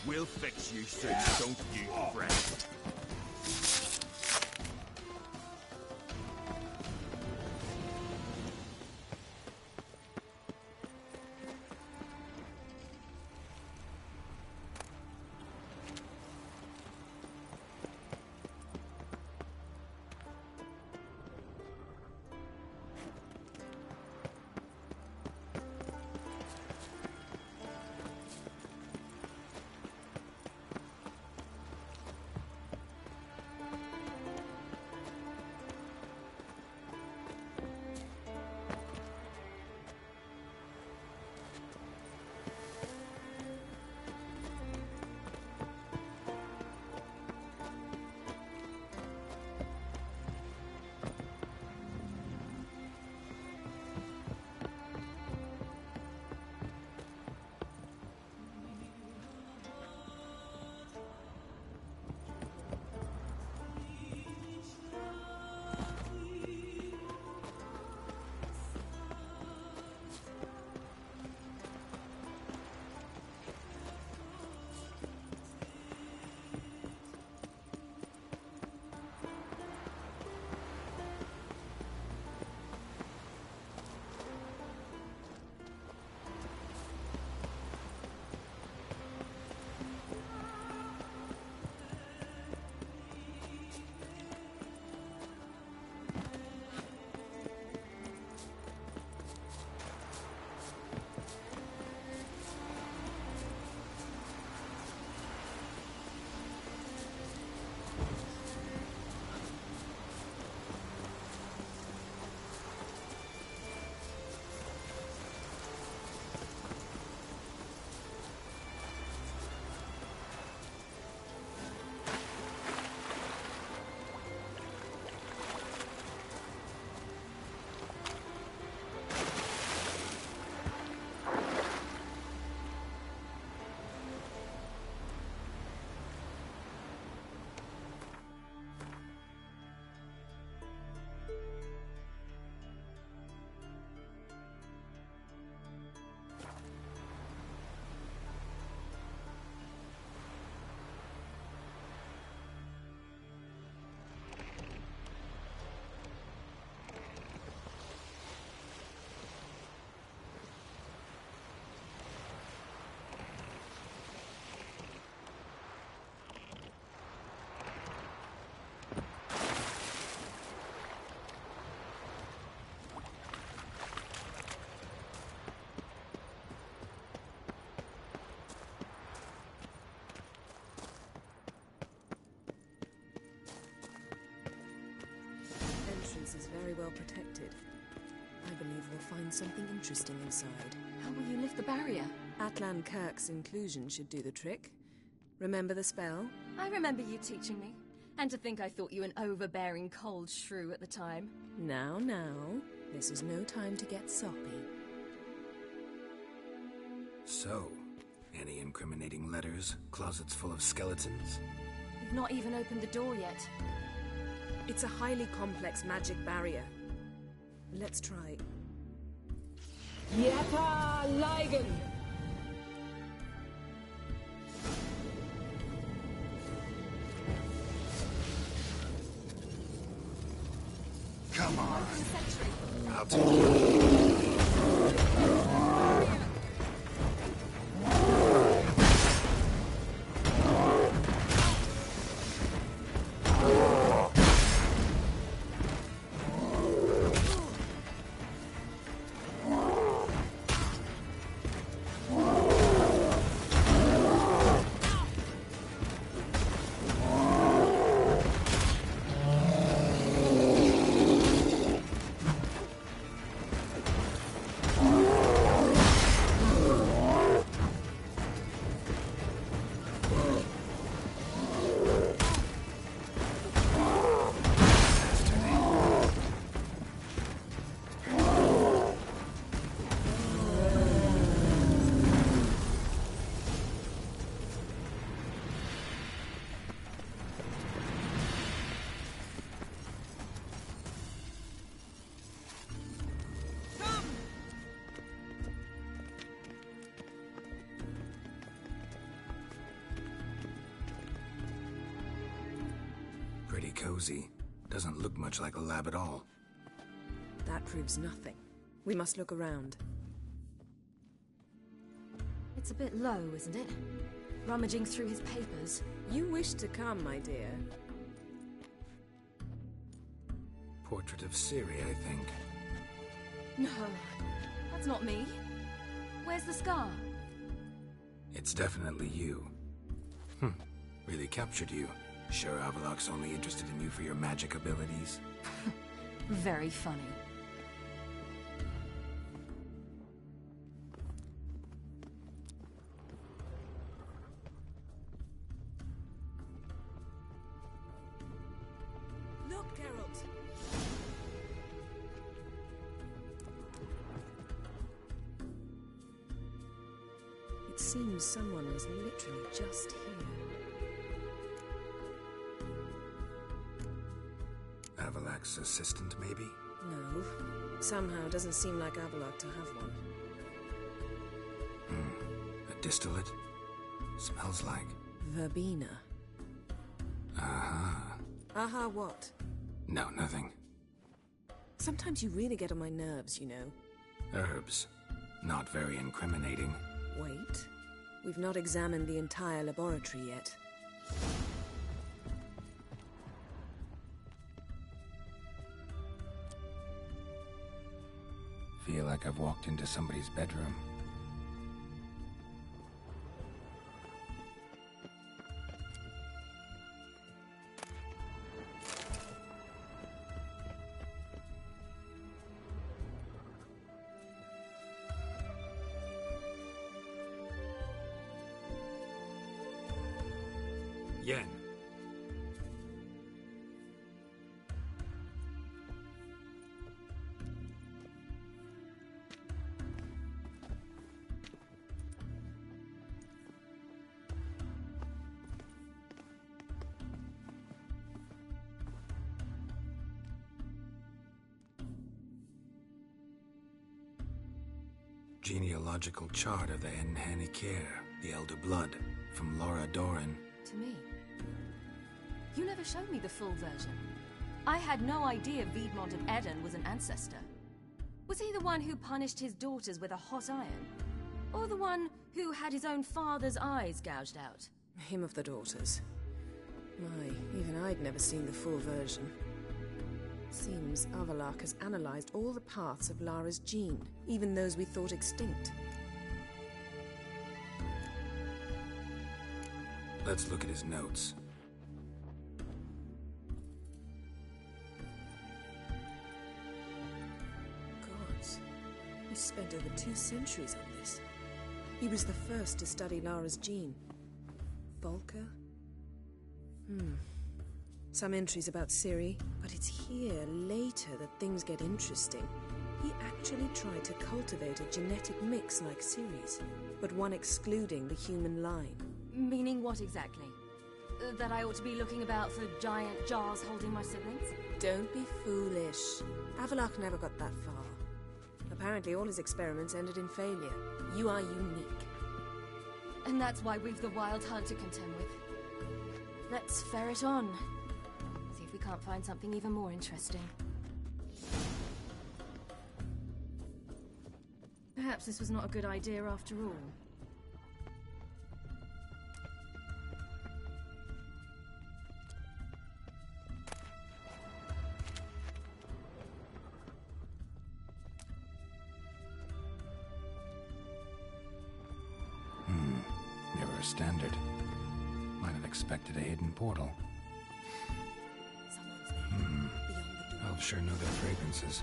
S13: We'll fix you soon, don't you, friend?
S3: very well protected. I believe we'll find something interesting inside.
S15: How will you lift the barrier?
S3: Atlan Kirk's inclusion should do the trick. Remember the spell?
S15: I remember you teaching me. And to think I thought you an overbearing cold shrew at the time.
S3: Now, this is no time to get soppy.
S4: So, any incriminating letters? Closets full of skeletons?
S15: You've not even opened the door yet.
S3: It's a highly complex magic barrier. Let's try.
S18: Yeta Ligen!
S4: Come on. I'll take you. Pretty cozy. Doesn't look much like a lab at all.
S3: That proves nothing. We must look around.
S15: It's a bit low, isn't it? Rummaging through his papers.
S3: You wish to come, my dear.
S4: Portrait of Ciri, I think.
S15: No, that's not me. Where's the scar?
S4: It's definitely you. Really captured you. Sure A.V.A.'s only interested in you for your magic abilities?
S15: Very funny.
S3: Look, Geralt! It seems someone was literally just here.
S4: A.V.A.'s assistant, maybe?
S3: No. Somehow doesn't seem like A.V.A. to have one.
S4: A distillate? Smells like...
S3: Verbena.
S4: Aha.
S3: Aha what?
S4: No, nothing.
S3: Sometimes you really get on my nerves, you know.
S4: Herbs. Not very incriminating.
S3: Wait. We've not examined the entire laboratory yet.
S4: Feel like I've walked into somebody's bedroom. Yen. Genealogical chart of the Enhanikir, the Elder Blood, from Laura Doran.
S15: To me. You never showed me the full version. I had no idea Viedmont of Eden was an ancestor. Was he the one who punished his daughters with a hot iron? Or the one who had his own father's eyes gouged out?
S3: Him of the daughters. My, even I'd never seen the full version. Seems A.V.A. has analyzed all the paths of Lara's gene, even those we thought extinct.
S4: Let's look at his notes.
S3: spent over 2 centuries on this. He was the first to study Lara's gene. Volker? Some entries about Ciri, but it's here, later, that things get interesting. He actually tried to cultivate a genetic mix like Ciri's, but one excluding the human line.
S15: Meaning what exactly? That I ought to be looking about for giant jars holding my siblings?
S3: Don't be foolish. A.V.A never got that far. Apparently all his experiments ended in failure. You are unique.
S15: And that's why we've the Wild Hunt to contend with. Let's ferret on. See if we can't find something even more interesting. Perhaps this was not a good idea after all.
S4: Never a standard. Might have expected a hidden portal.
S3: Someone's there. Beyond the door.
S4: Elves sure know their fragrances.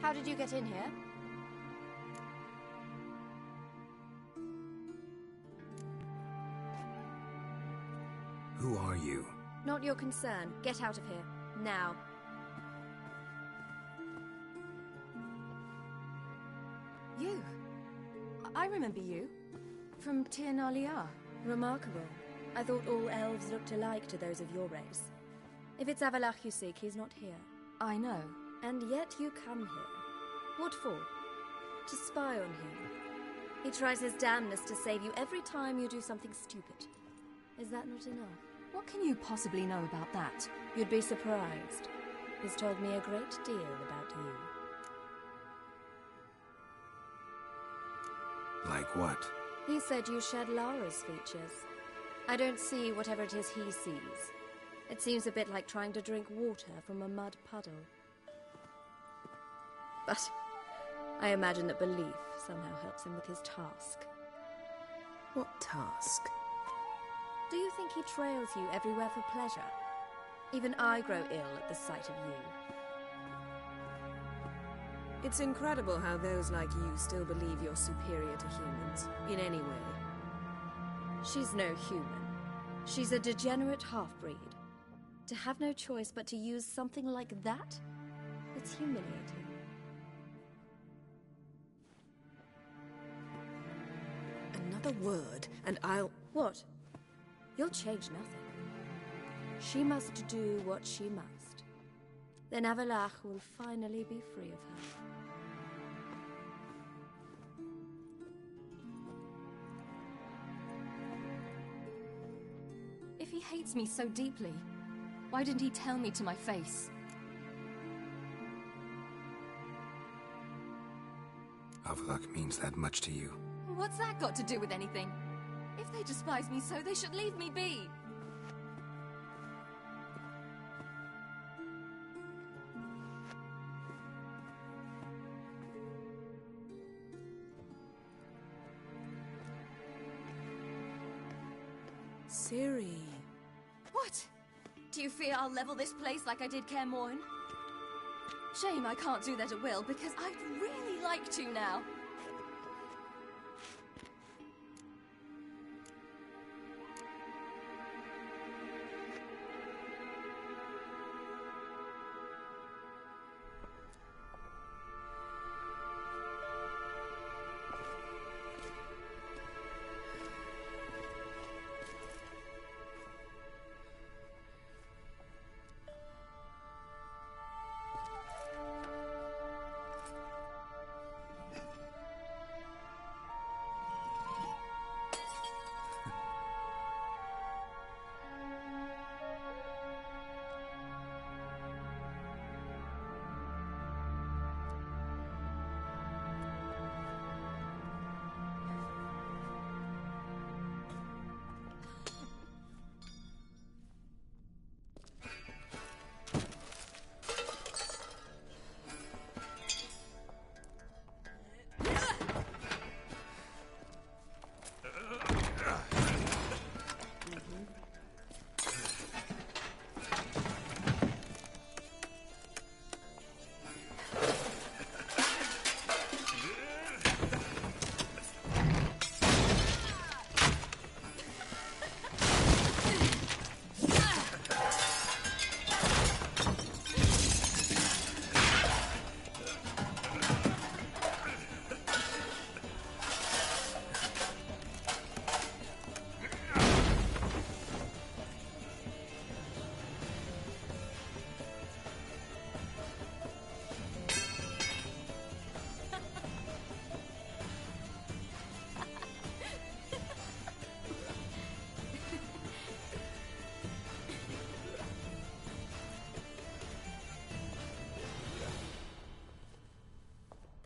S15: How did you get in here?
S4: Who are you?
S15: Not your concern. Get out of here. Now. You. I remember you. From Tir Nalia.
S16: Remarkable. I thought all elves looked alike to those of your race. If it's A.V.A you seek, he's not here.
S15: I know.
S16: And yet you come here. What for? To spy on him. He tries his damnedest to save you every time you do something stupid. Is that not enough?
S15: What can you possibly know about that?
S16: You'd be surprised. He's told me a great deal about you.
S4: Like what?
S16: He said you shared Lara's features. I don't see whatever it is he sees. It seems a bit like trying to drink water from a mud puddle. But I imagine that belief somehow helps him with his task.
S3: What task?
S16: Do you think he trails you everywhere for pleasure? Even I grow ill at the sight of you.
S3: It's incredible how those like you still believe you're superior to humans, in any way.
S16: She's no human. She's a degenerate half-breed. To have no choice but to use something like that? It's humiliating.
S3: Another word, and I'll...
S16: What? You'll change nothing. She must do what she must. Then A.V.A will finally be free of her.
S15: If he hates me so deeply, why didn't he tell me to my face?
S4: A.V.A means that much to you.
S15: What's that got to do with anything? If they despise me so, they should leave me be.
S3: Ciri.
S15: What? Do you fear I'll level this place like I did Kaer Morhen? Shame I can't do that at will, because I'd really like to now.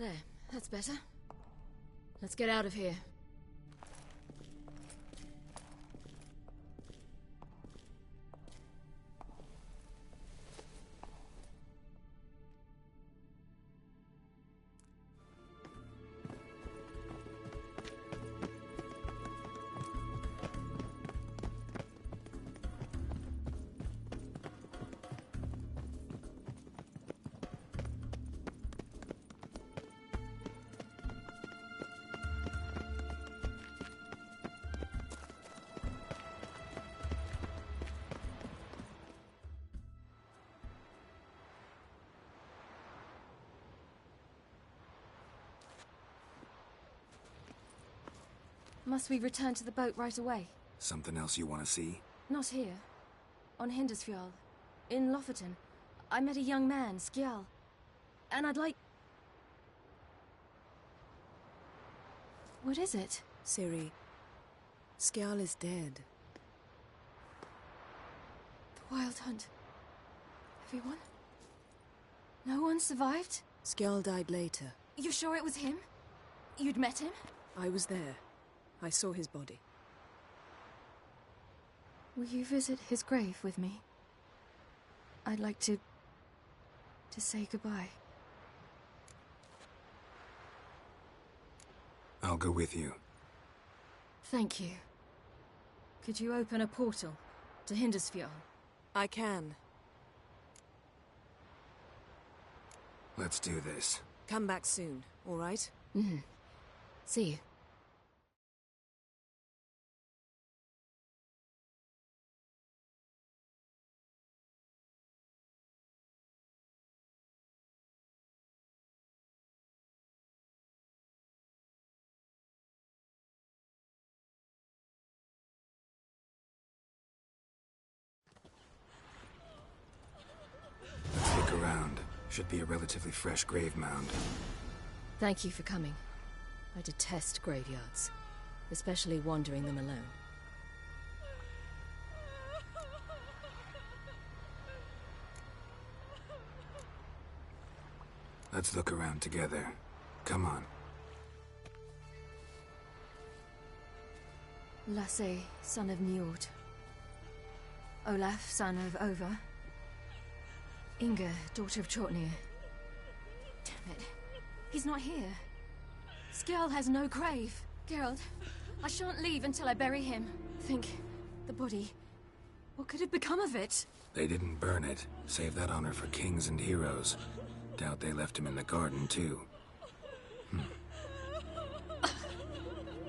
S15: There, that's better. Let's get out of here. Must we return to the boat right away?
S4: Something else you want to see?
S15: Not here. On Hindersfjall. In Lofoten. I met a young man, Skjal. And I'd like... What is it?
S3: Ciri, Skjal is dead.
S15: The Wild Hunt. Everyone? No one survived?
S3: Skjal died later.
S15: You sure it was him? You'd met him?
S3: I was there. I saw his body.
S15: Will you visit his grave with me? I'd like to say goodbye.
S4: I'll go with you.
S15: Thank you. Could you open a portal to Hindersfjall?
S3: I can.
S4: Let's do this.
S3: Come back soon, all right?
S15: Mm-hmm. See you.
S4: Let's look around. Should be a relatively fresh grave mound.
S15: Thank you for coming. I detest graveyards, especially wandering them alone.
S4: Let's look around together. Come on.
S15: Lasse, son of Njord. Olaf, son of Ova. Inga, daughter of Trotnir. Damn it. He's not here. Skjal has no grave. Geralt, I shan't leave until I bury him. Think, the body. What could have become of it?
S4: They didn't burn it. Save that honor for kings and heroes. Doubt they left him in the garden, too.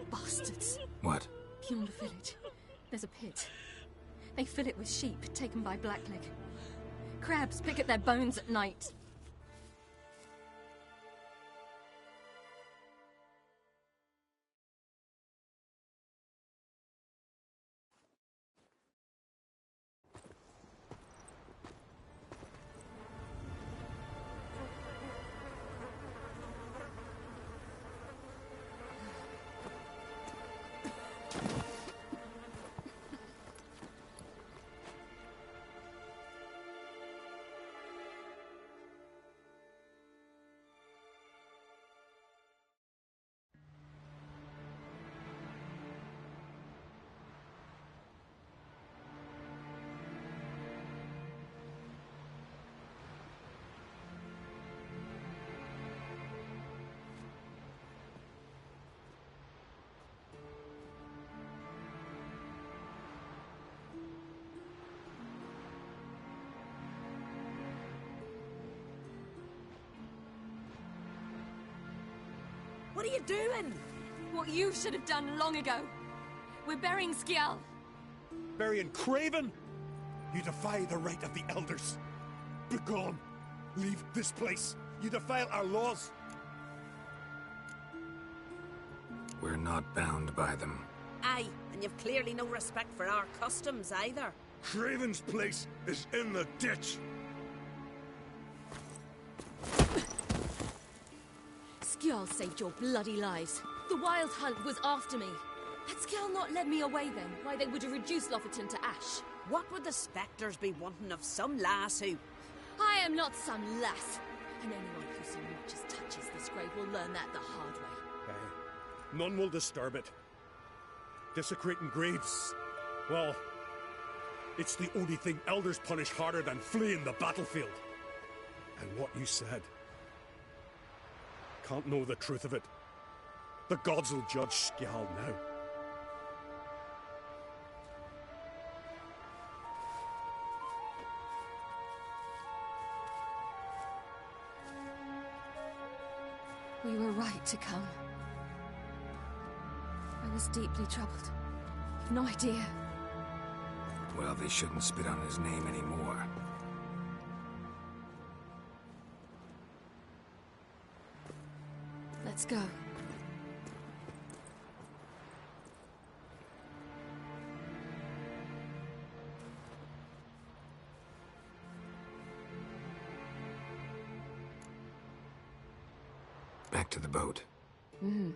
S15: Bastards.
S4: What?
S15: Beyond the village, there's a pit. They fill it with sheep taken by Blackleg. Crabs pick at their bones at night.
S16: What are you doing?
S15: What you should have done long ago. We're burying Skjal.
S18: Burying Craven? You defy the right of the elders. Begone. Leave this place. You defile our laws.
S4: We're not bound by them.
S16: Aye, and you've clearly no respect for our customs either.
S18: Craven's place is in the ditch.
S15: Skjal saved your bloody lives. The Wild Hunt was after me. Had Skjal not led me away then, why they would have reduced Lofoten to ash.
S16: What would the spectres be wanting of some lass who...
S15: I am not some lass, and anyone who
S17: Who so much as touches this grave will learn that the hard way.
S18: None will disturb it. Desecrating graves, well, it's the only thing elders punish harder than fleeing the battlefield. And what you said. Can't know the truth of it. The gods will judge Skjal now.
S15: We were right to come. I was deeply troubled. You've no idea.
S4: Well, they shouldn't spit on his name anymore.
S15: Let's go.
S4: Back to the boat.
S15: Mm-hmm.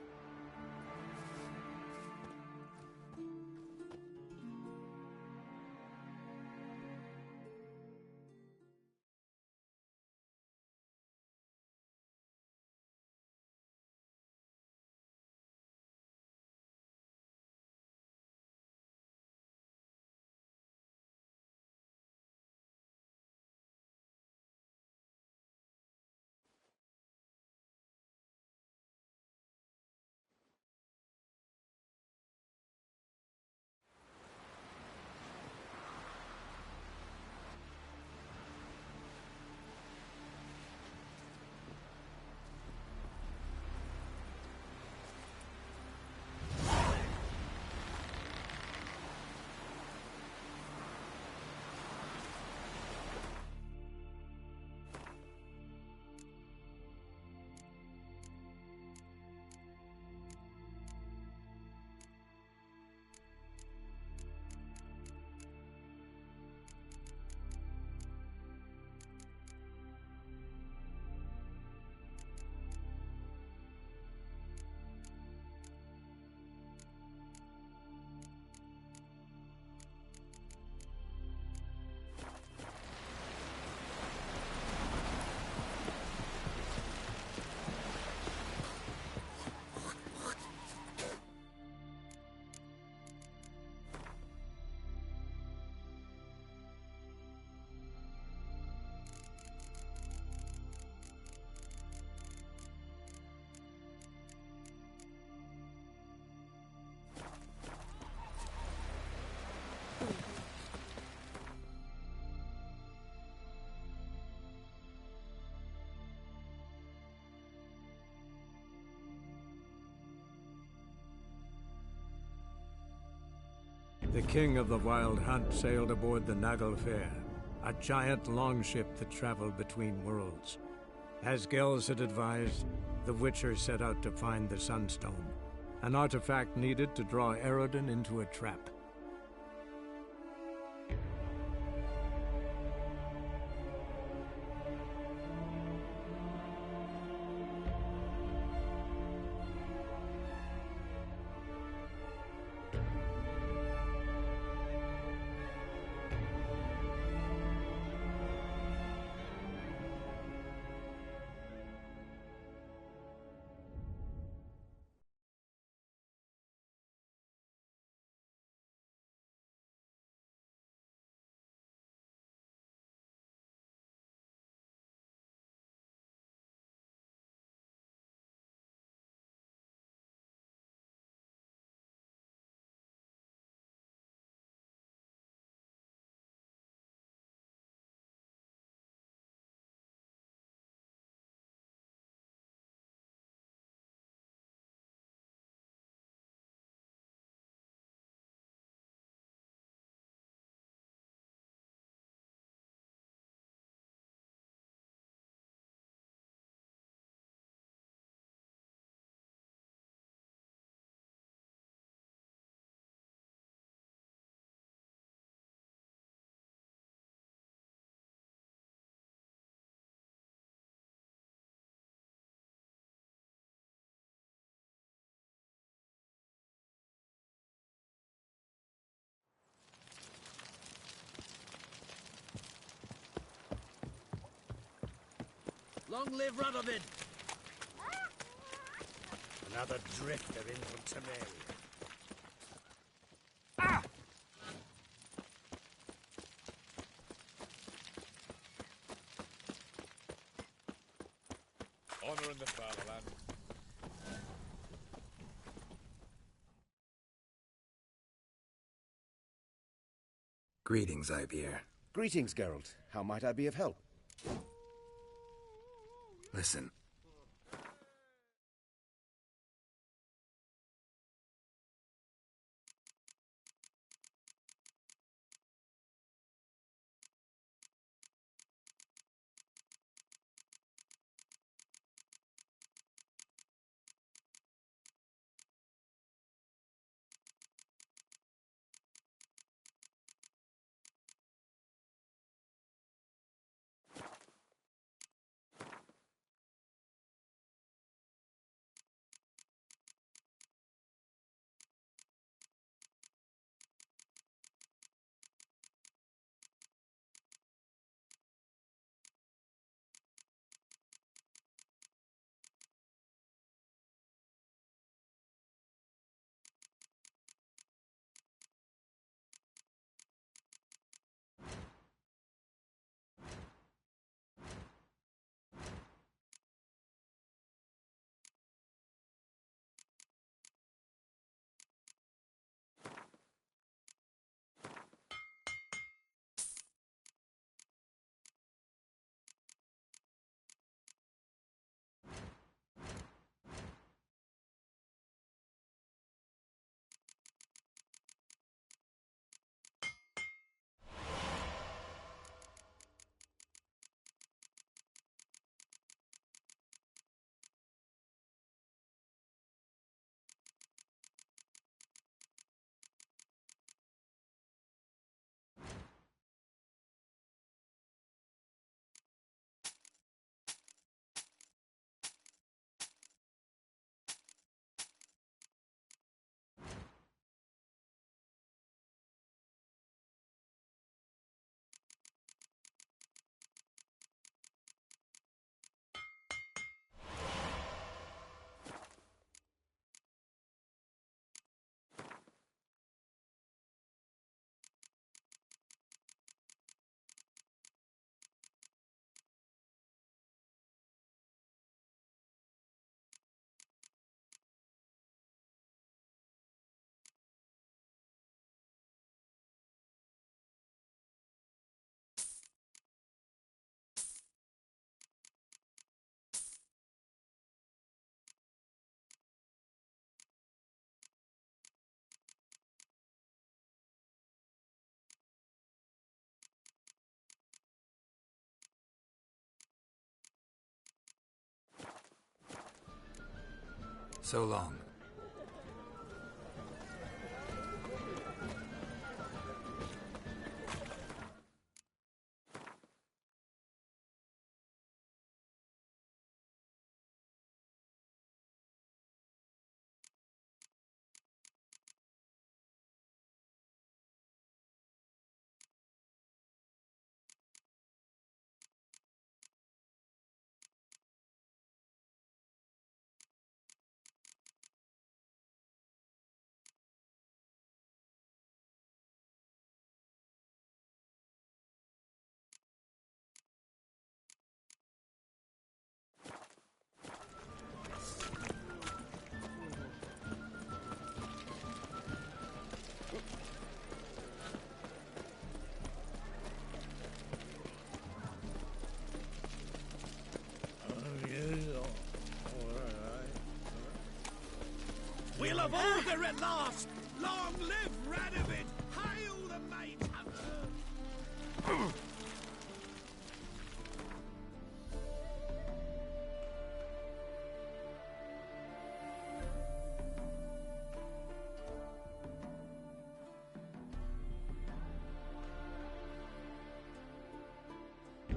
S19: The king of the Wild Hunt sailed aboard the Naglfare, a giant longship that traveled between worlds. As Gels had advised, the Witcher set out to find the Sunstone, an artifact needed to draw Eredin into a trap.
S9: Long live Radovid! Another drifter in from Temeria. Ah!
S7: Honor in the fatherland.
S4: Greetings, A.V.A.
S20: Greetings, Geralt. How might I be of help?
S4: Listen. So long.
S11: We'll have Olga at last! Long live Radovid! Hail the Mage Hunter!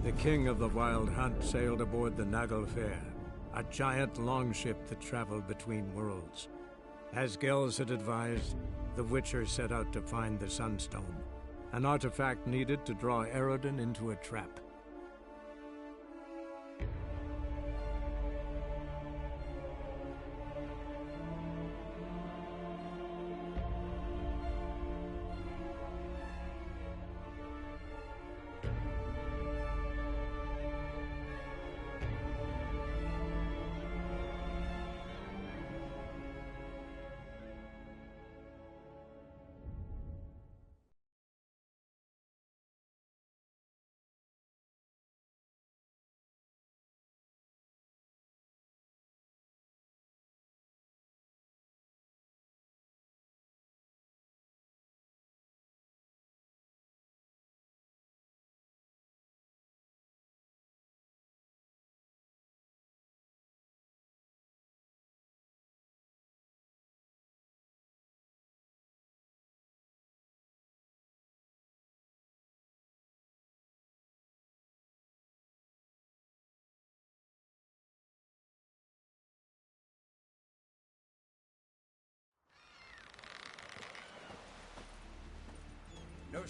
S19: The king of the Wild Hunt sailed aboard the A.V.A, a giant longship that traveled between worlds. As Gels had advised, the Witcher set out to find the Sunstone, an artifact needed to draw Eredin into a trap.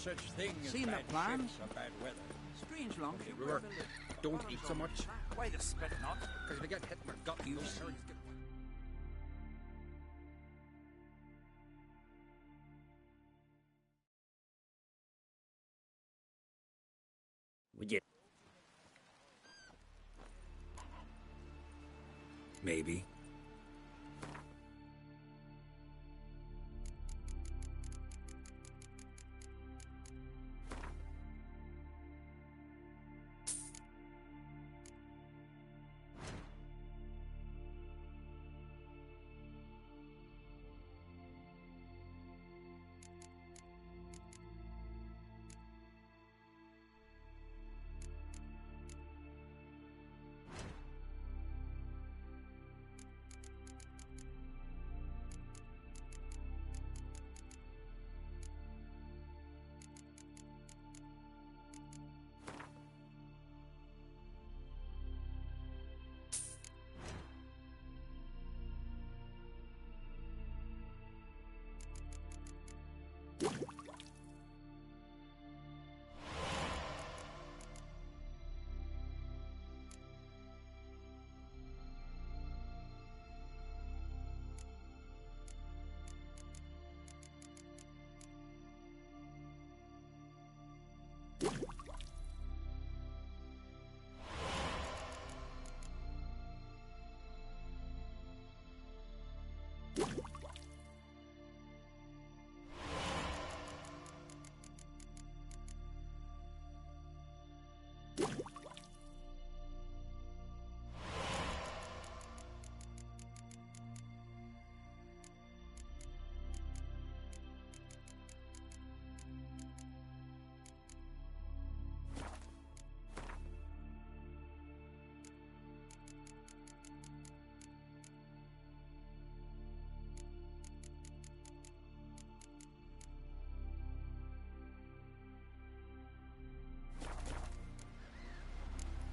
S14: such thing as
S11: Seen the
S14: bad
S11: plan?
S14: ships or bad weather.
S11: Strange longship.
S14: Remember, don't eat so much.
S11: Why the spit not?
S14: Because if you get hit in the gut, you see.
S13: Would you?
S4: Maybe.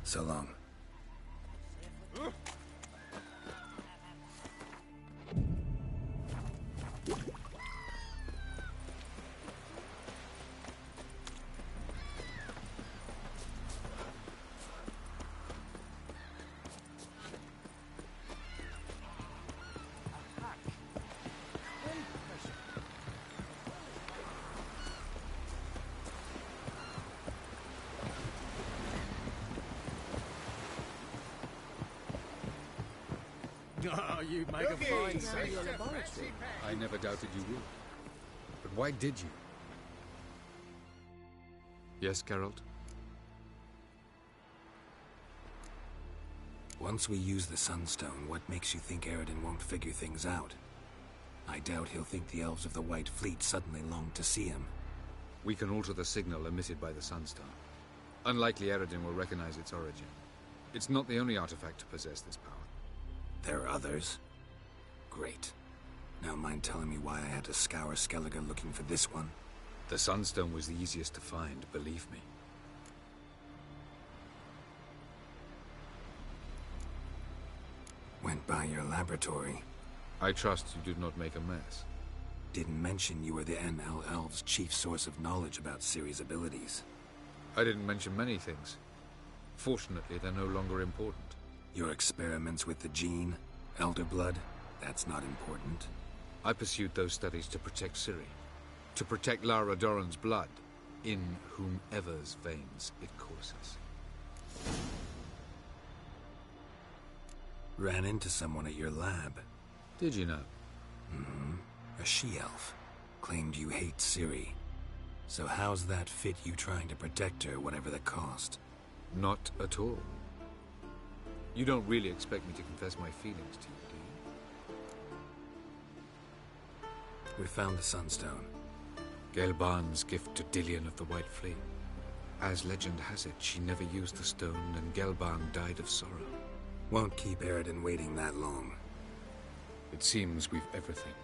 S4: So long.
S12: Oh, you make a fine safe.
S7: I never doubted you would. But why did you? Yes, Geralt?
S4: Once we use the Sunstone, what makes you think Eredin won't figure things out? I doubt he'll think the elves of the White Fleet suddenly long to see him.
S7: We can alter the signal emitted by the Sunstone. Unlikely Eredin will recognize its origin. It's not the only artifact to possess this power.
S4: There are others? Great. Now mind telling me why I had to scour Skellige looking for this one?
S7: The Sunstone was the easiest to find, believe me.
S4: Went by your laboratory.
S7: I trust you did not make a mess.
S4: Didn't mention you were the NL Elves' chief source of knowledge about Ciri's abilities.
S7: I didn't mention many things. Fortunately, they're no longer important.
S4: Your experiments with the gene, Elder Blood, that's not important.
S7: I pursued those studies to protect Ciri. To protect Lara Doran's blood, in whomever's veins it courses.
S4: Ran into someone at your lab.
S7: Did you know?
S4: Mm-hmm. A she-elf. Claimed you hate Ciri. So how's that fit you trying to protect her, whatever the cost?
S7: Not at all. You don't really expect me to confess my feelings to you, do you?
S4: We found the Sunstone.
S7: Gelban's gift to Dillion of the White Fleet. As legend has it, she never used the stone, and Gelban died of sorrow.
S4: Won't keep Eredin waiting that long.
S7: It seems we've everything.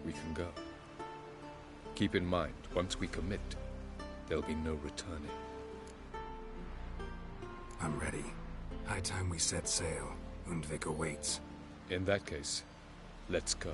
S7: We can go. Keep in mind, once we commit, there'll be no returning.
S4: I'm ready. High time we set sail. Undvik awaits.
S7: In that case, let's go.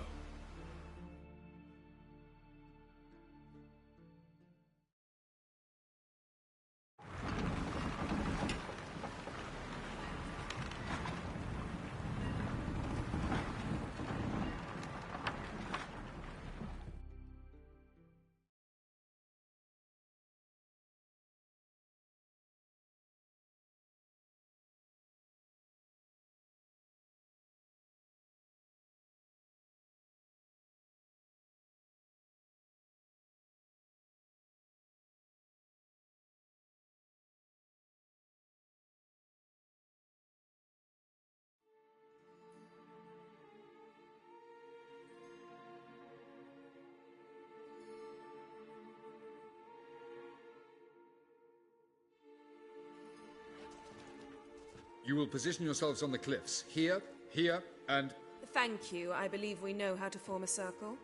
S7: You will position yourselves on the cliffs. Here, here, and...
S3: Thank you. I believe we know how to form a circle.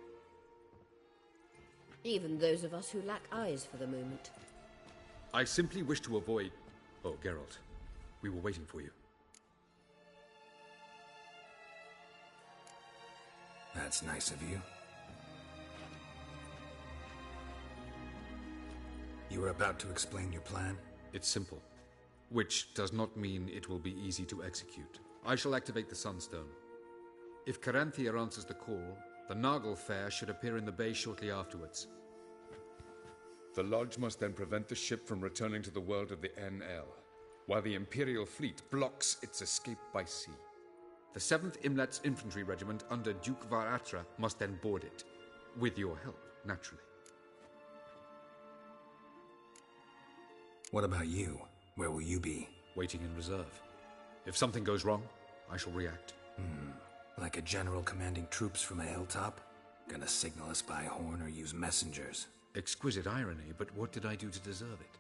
S16: Even those of us who lack eyes for the moment.
S7: I simply wish to avoid... Oh, Geralt. We were waiting for you.
S4: That's nice of you. You were about to explain your plan?
S7: It's simple. Which does not mean it will be easy to execute. I shall activate the Sunstone. If Caranthia answers the call, the Nagel Fair should appear in the bay shortly afterwards. The Lodge must then prevent the ship from returning to the world of the NL, while the Imperial fleet blocks its escape by sea. The 7th Imlet's Infantry Regiment under Duke Varatra must then board it. With your help, naturally.
S4: What about you? Where will you be?
S7: Waiting in reserve. If something goes wrong, I shall react.
S4: Like a general commanding troops from a hilltop? Gonna signal us by horn or use messengers?
S7: Exquisite irony, but what did I do to deserve it?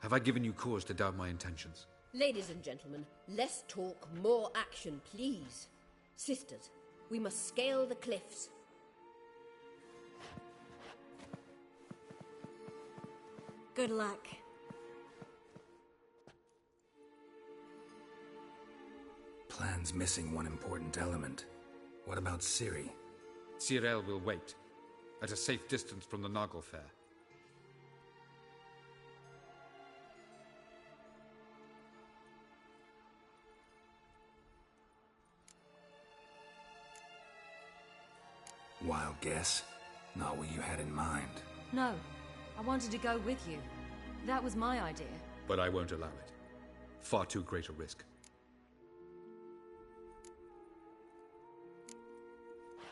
S7: Have I given you cause to doubt my intentions?
S16: Ladies and gentlemen, less talk, more action, please. Sisters, we must scale the cliffs.
S6: Good luck.
S4: Plan's missing one important element. What about Ciri?
S7: Cyril will wait, at a safe distance from the Nagel Fair.
S4: Wild guess? Not what you had in mind.
S15: No, I wanted to go with you. That was my idea.
S7: But I won't allow it. Far too great a risk.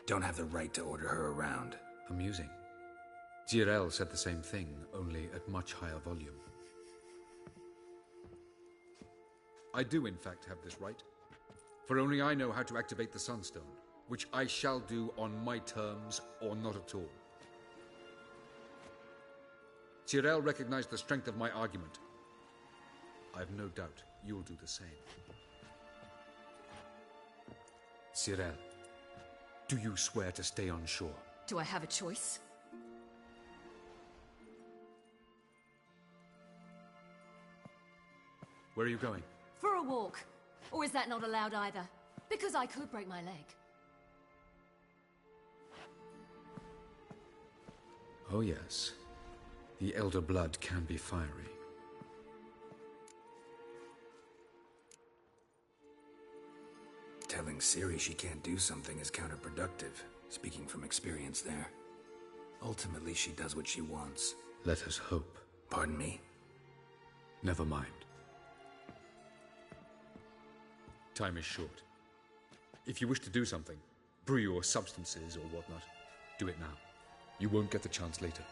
S4: Don't have the right to order her around.
S7: Amusing. Cyril said the same thing, only at much higher volume. I do, in fact, have this right. For only I know how to activate the Sunstone, which I shall do on my terms or not at all. Cyril recognized the strength of my argument. I have no doubt you'll do the same. Cyril, do you swear to stay on shore?
S15: Do I have a choice?
S7: Where are you going?
S15: For a walk. Or is that not allowed either? Because I could break my leg.
S7: Oh yes. The elder blood can be fiery.
S4: Telling Ciri she can't do something is counterproductive, speaking from experience there. Ultimately, she does what she wants.
S7: Let us hope.
S4: Pardon me?
S7: Never mind. Time is short. If you wish to do something, brew your substances or whatnot, do it now. You won't get the chance later.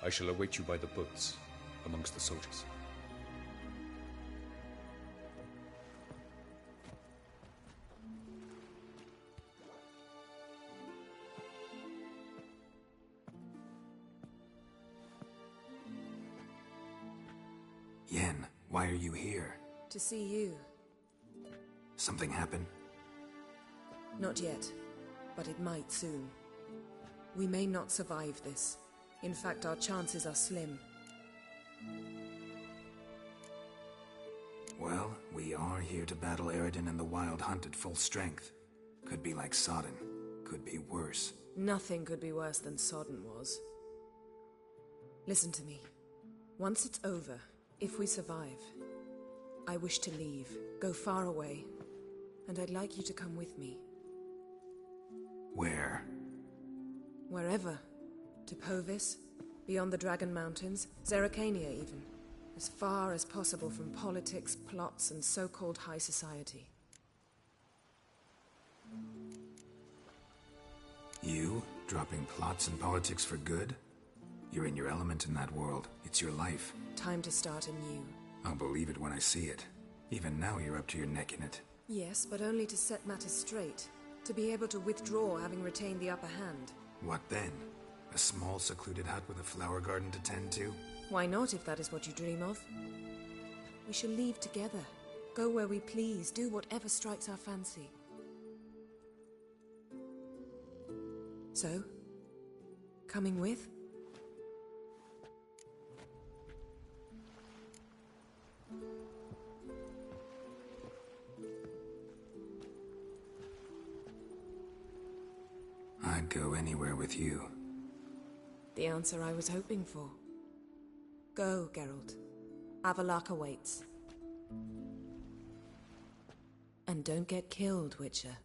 S7: I shall await you by the boats, amongst the soldiers.
S4: Yen, why are you here?
S3: To see you.
S4: Something happen?
S3: Not yet, but it might soon. We may not survive this. In fact, our chances are slim.
S4: Well, we are here to battle Eredin and the Wild Hunt at full strength. Could be like Sodden. Could be worse.
S3: Nothing could be worse than Sodden was. Listen to me. Once it's over, if we survive, I wish to leave, go far away, and I'd like you to come with me.
S4: Where?
S3: Wherever. To Povis, beyond the Dragon Mountains, Zerrikania even. As far as possible from politics, plots, and so-called high society.
S4: You? Dropping plots and politics for good? You're in your element in that world. It's your life.
S3: Time to start anew.
S4: I'll believe it when I see it. Even now you're up to your neck in it.
S3: Yes, but only to set matters straight. To be able to withdraw having retained the upper hand.
S4: What then? A small secluded hut with a flower garden to tend to?
S3: Why not, if that is what you dream of? We shall leave together. Go where we please, do whatever strikes our fancy. So, coming with?
S4: I'd go anywhere with you.
S3: The answer I was hoping for. Go, Geralt. A.V.A awaits. And don't get killed, Witcher.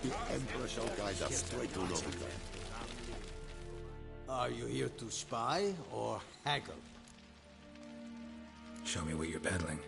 S5: The Emperor shall guide us straight to Nova.
S21: Are you here to spy or haggle?
S4: Show me what you're peddling.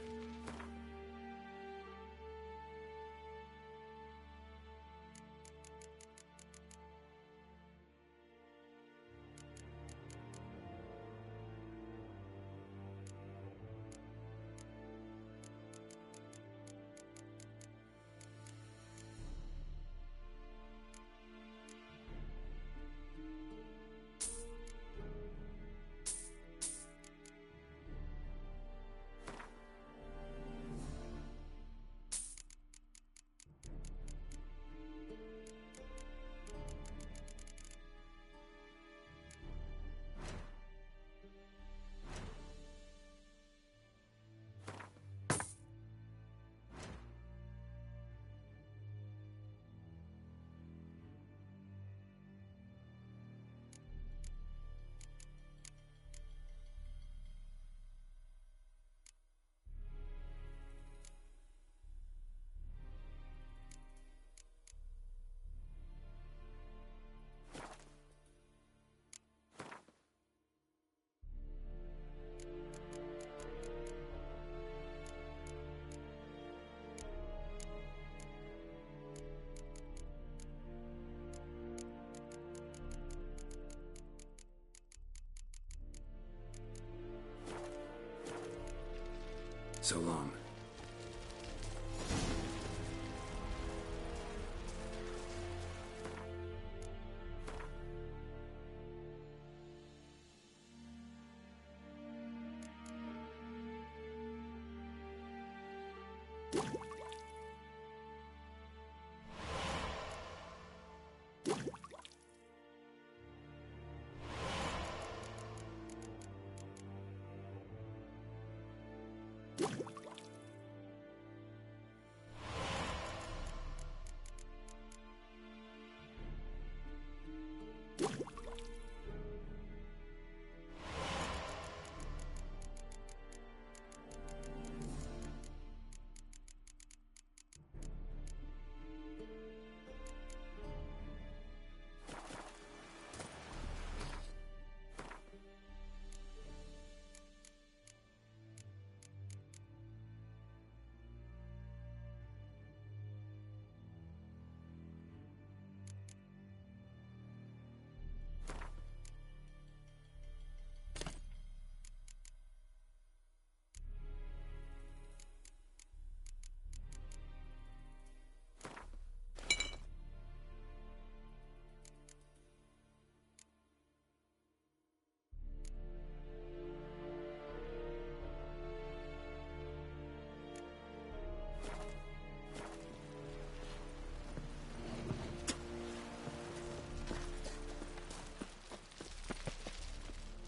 S4: So long.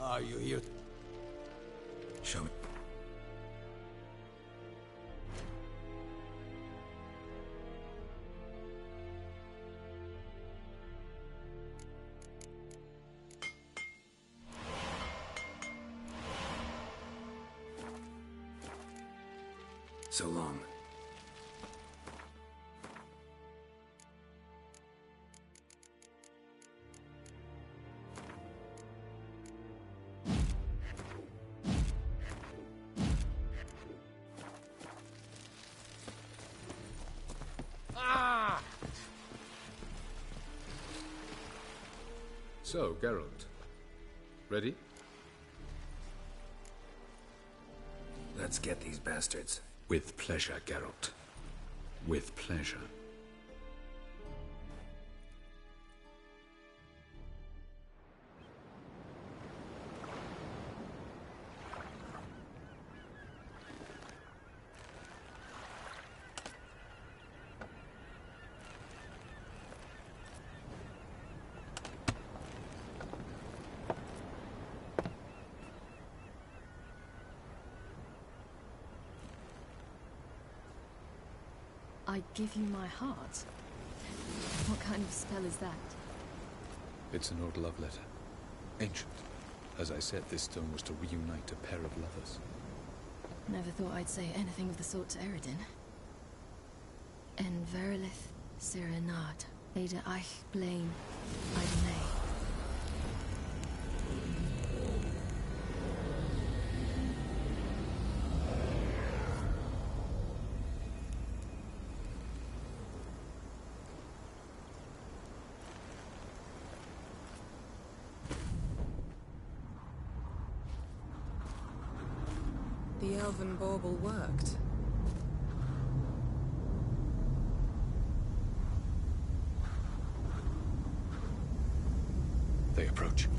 S21: Are you here?
S4: Show me. So long.
S7: So, Geralt. Ready?
S4: Let's get these bastards.
S7: With pleasure, Geralt. With pleasure.
S15: I give you my heart? What kind of spell is that?
S7: It's an old love letter. Ancient. As I said, this stone was to reunite a pair of lovers.
S15: Never thought I'd say anything of the sort to Eredin. En verilith serenad, Ada eich blame, Idene.
S3: The elven bauble worked.
S7: They approach.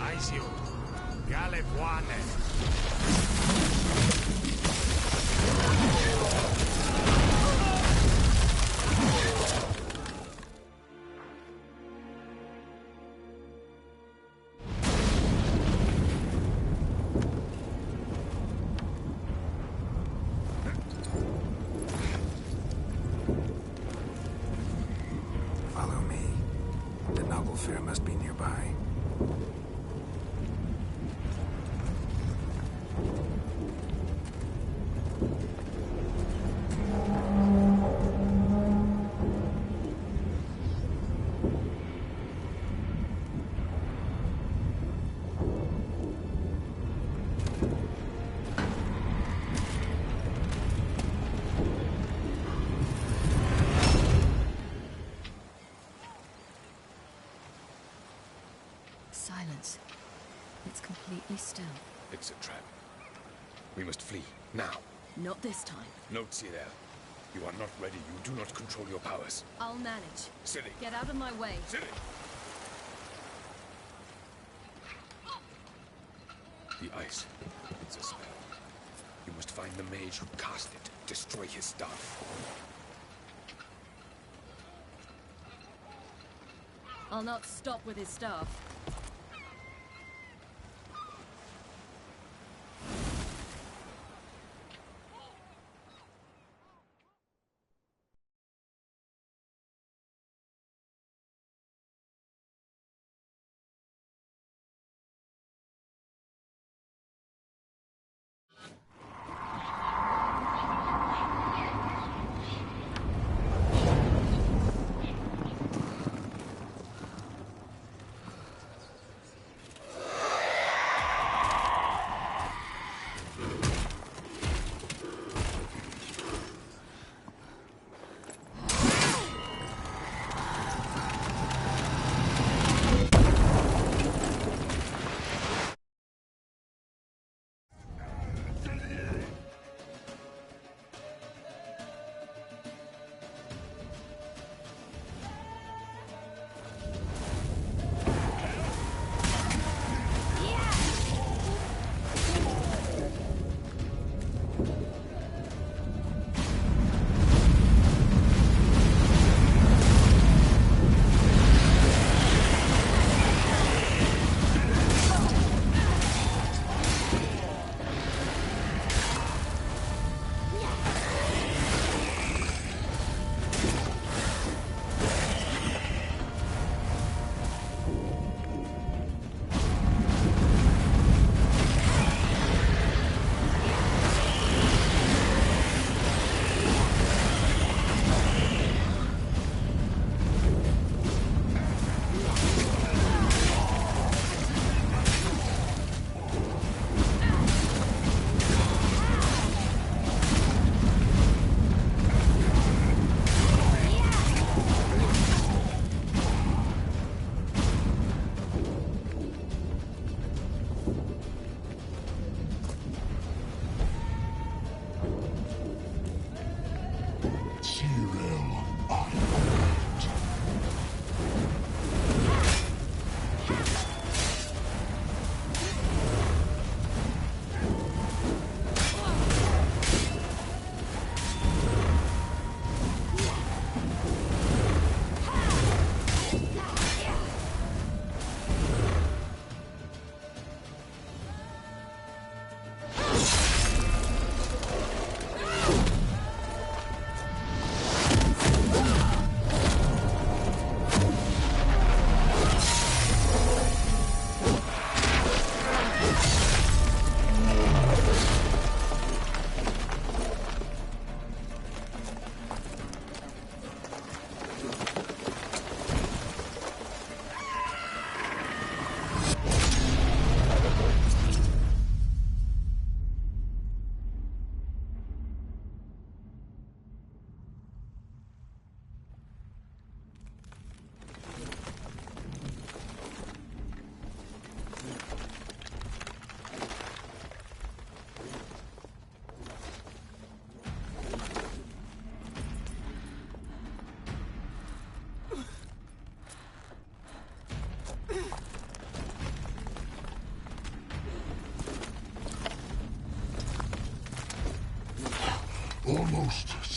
S5: Aizio, Galevuane.
S4: Follow me. The noble fair must be nearby.
S15: Silence. It's completely still.
S7: It's a trap. We must flee, now.
S15: Not this time.
S7: No, Cyril. You are not ready. You do not control your powers.
S15: I'll manage.
S7: Silly.
S15: Get out of my way.
S7: Silly! The ice. It's a spell. You must find the mage who cast it. Destroy his staff.
S15: I'll not stop with his staff.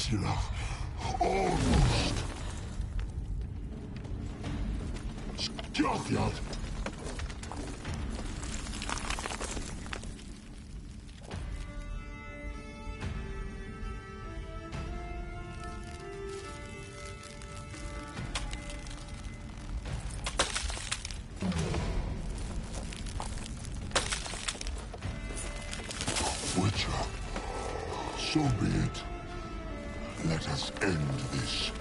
S2: Sila. Almost. Skjatjad. Witcher, so be it. Let us end this.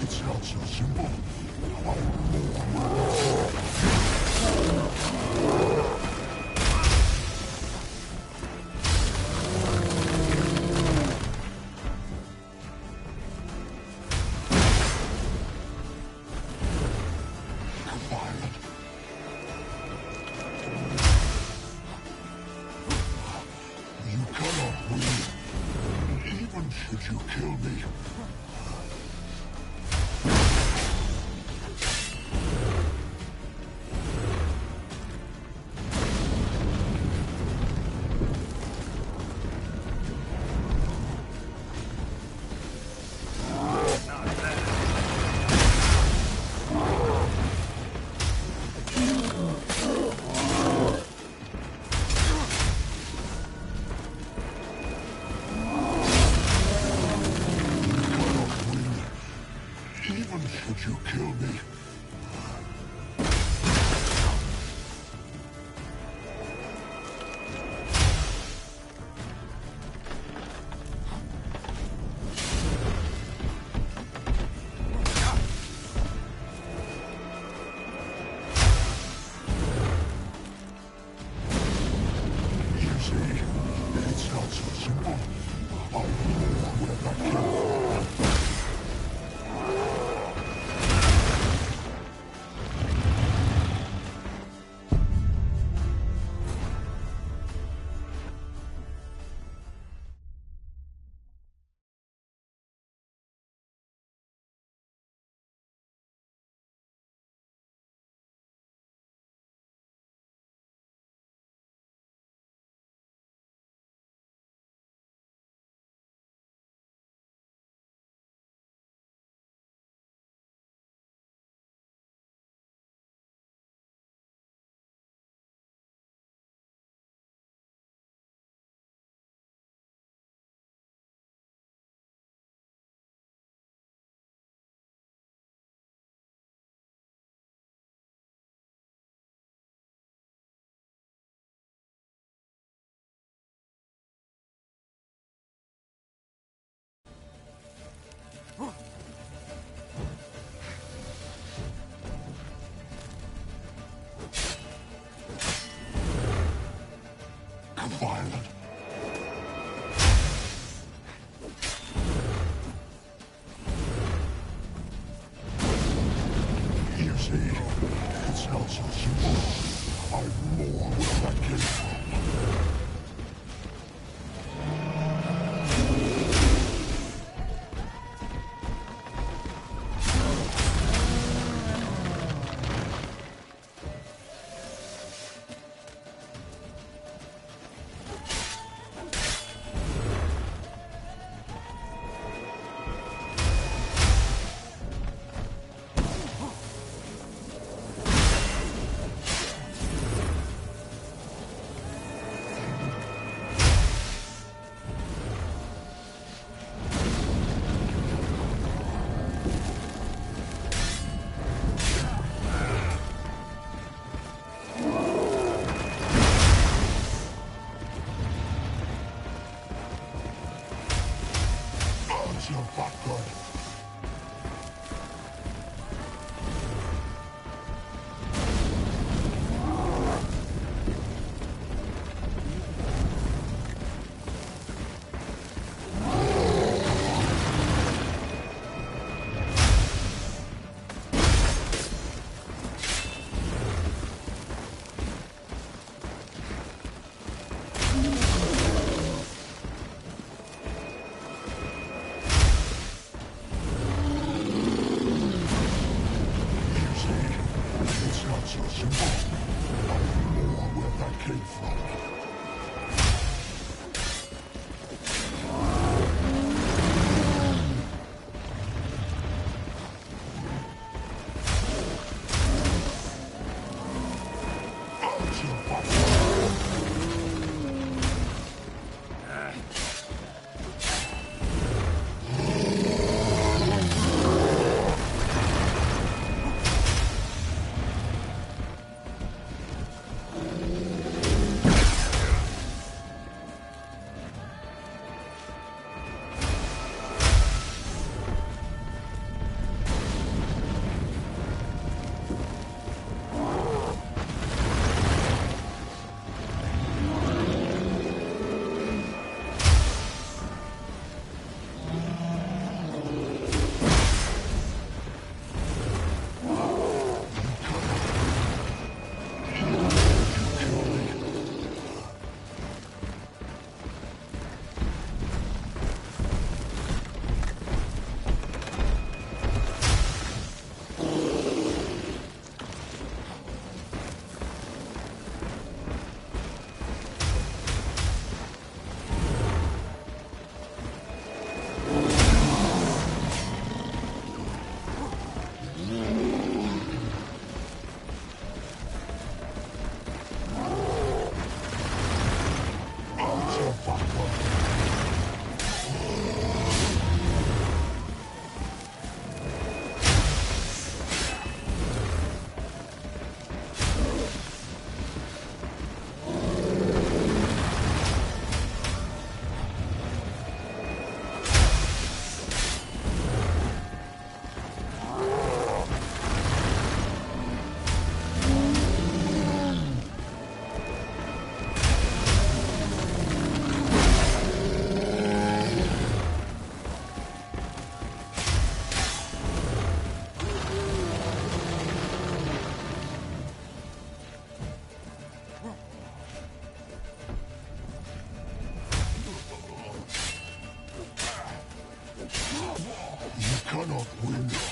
S2: It's not so simple. Valiant. You cannot win, even should you kill me. Even should you kill me. You see, it's not so simple. I know where that came from. Valiant. You see, it's not so simple. I'm more where that came from. will.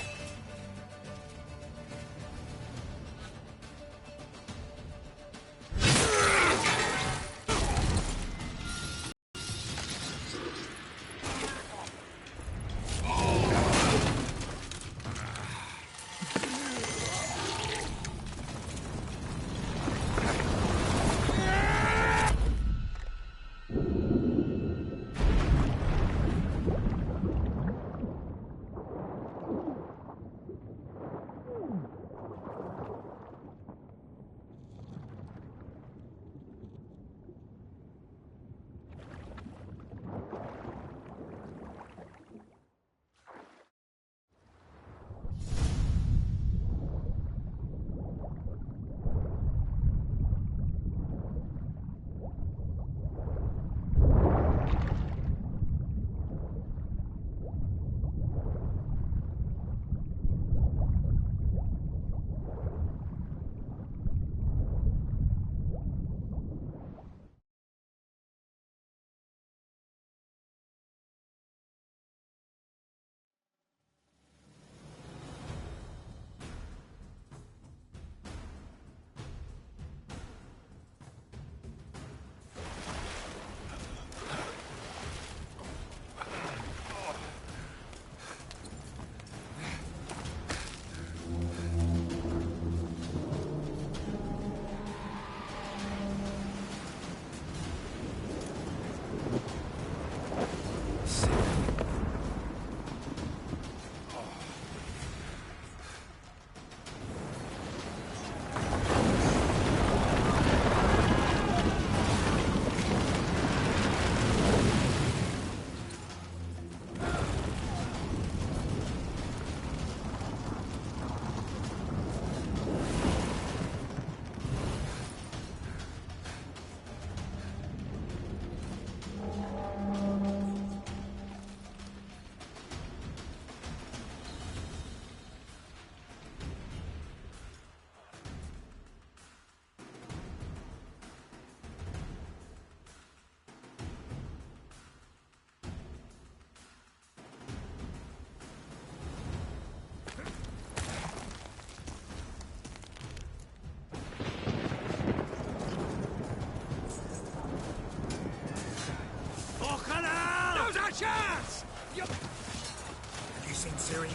S11: Chance! Have you seen Siri?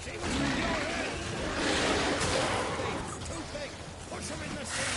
S11: She was in your head! He's too big! Push him in the sea!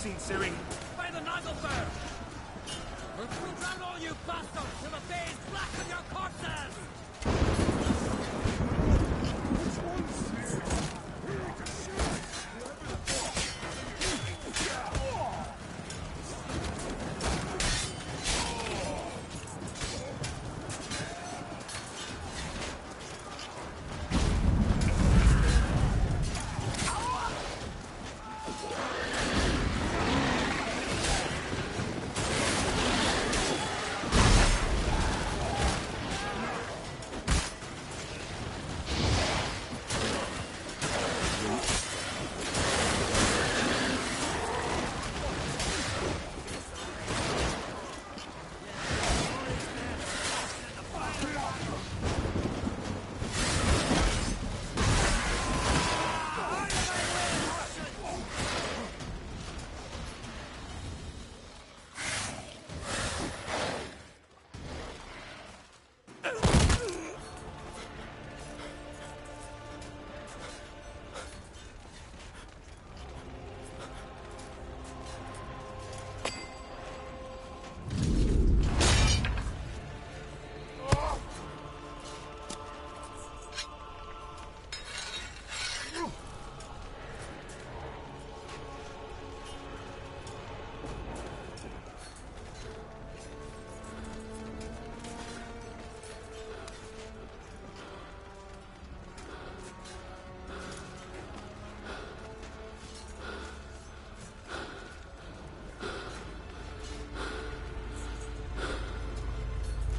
S11: Seen Siri?
S1: By the Nagelfire!
S11: We'll drown all you bastards till the bay is black on your corpses!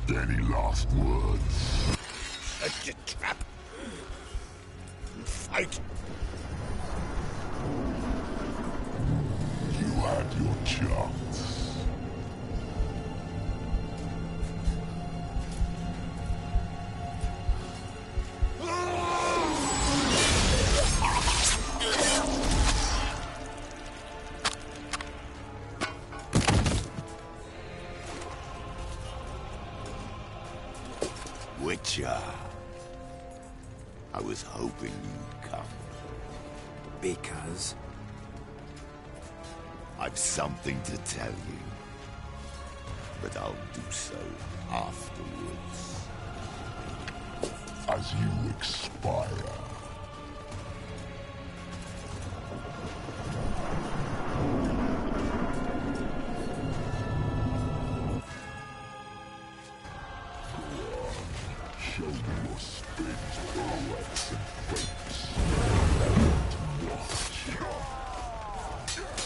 S2: Any last words?
S13: Set your trap. Fight.
S2: You had your chance.
S1: Witcher. I was hoping you'd come.
S20: Because?
S1: I've something to tell you. But I'll do so afterwards.
S2: As you expire. Show me your spins, pirouettes, and fakes. I want to watch.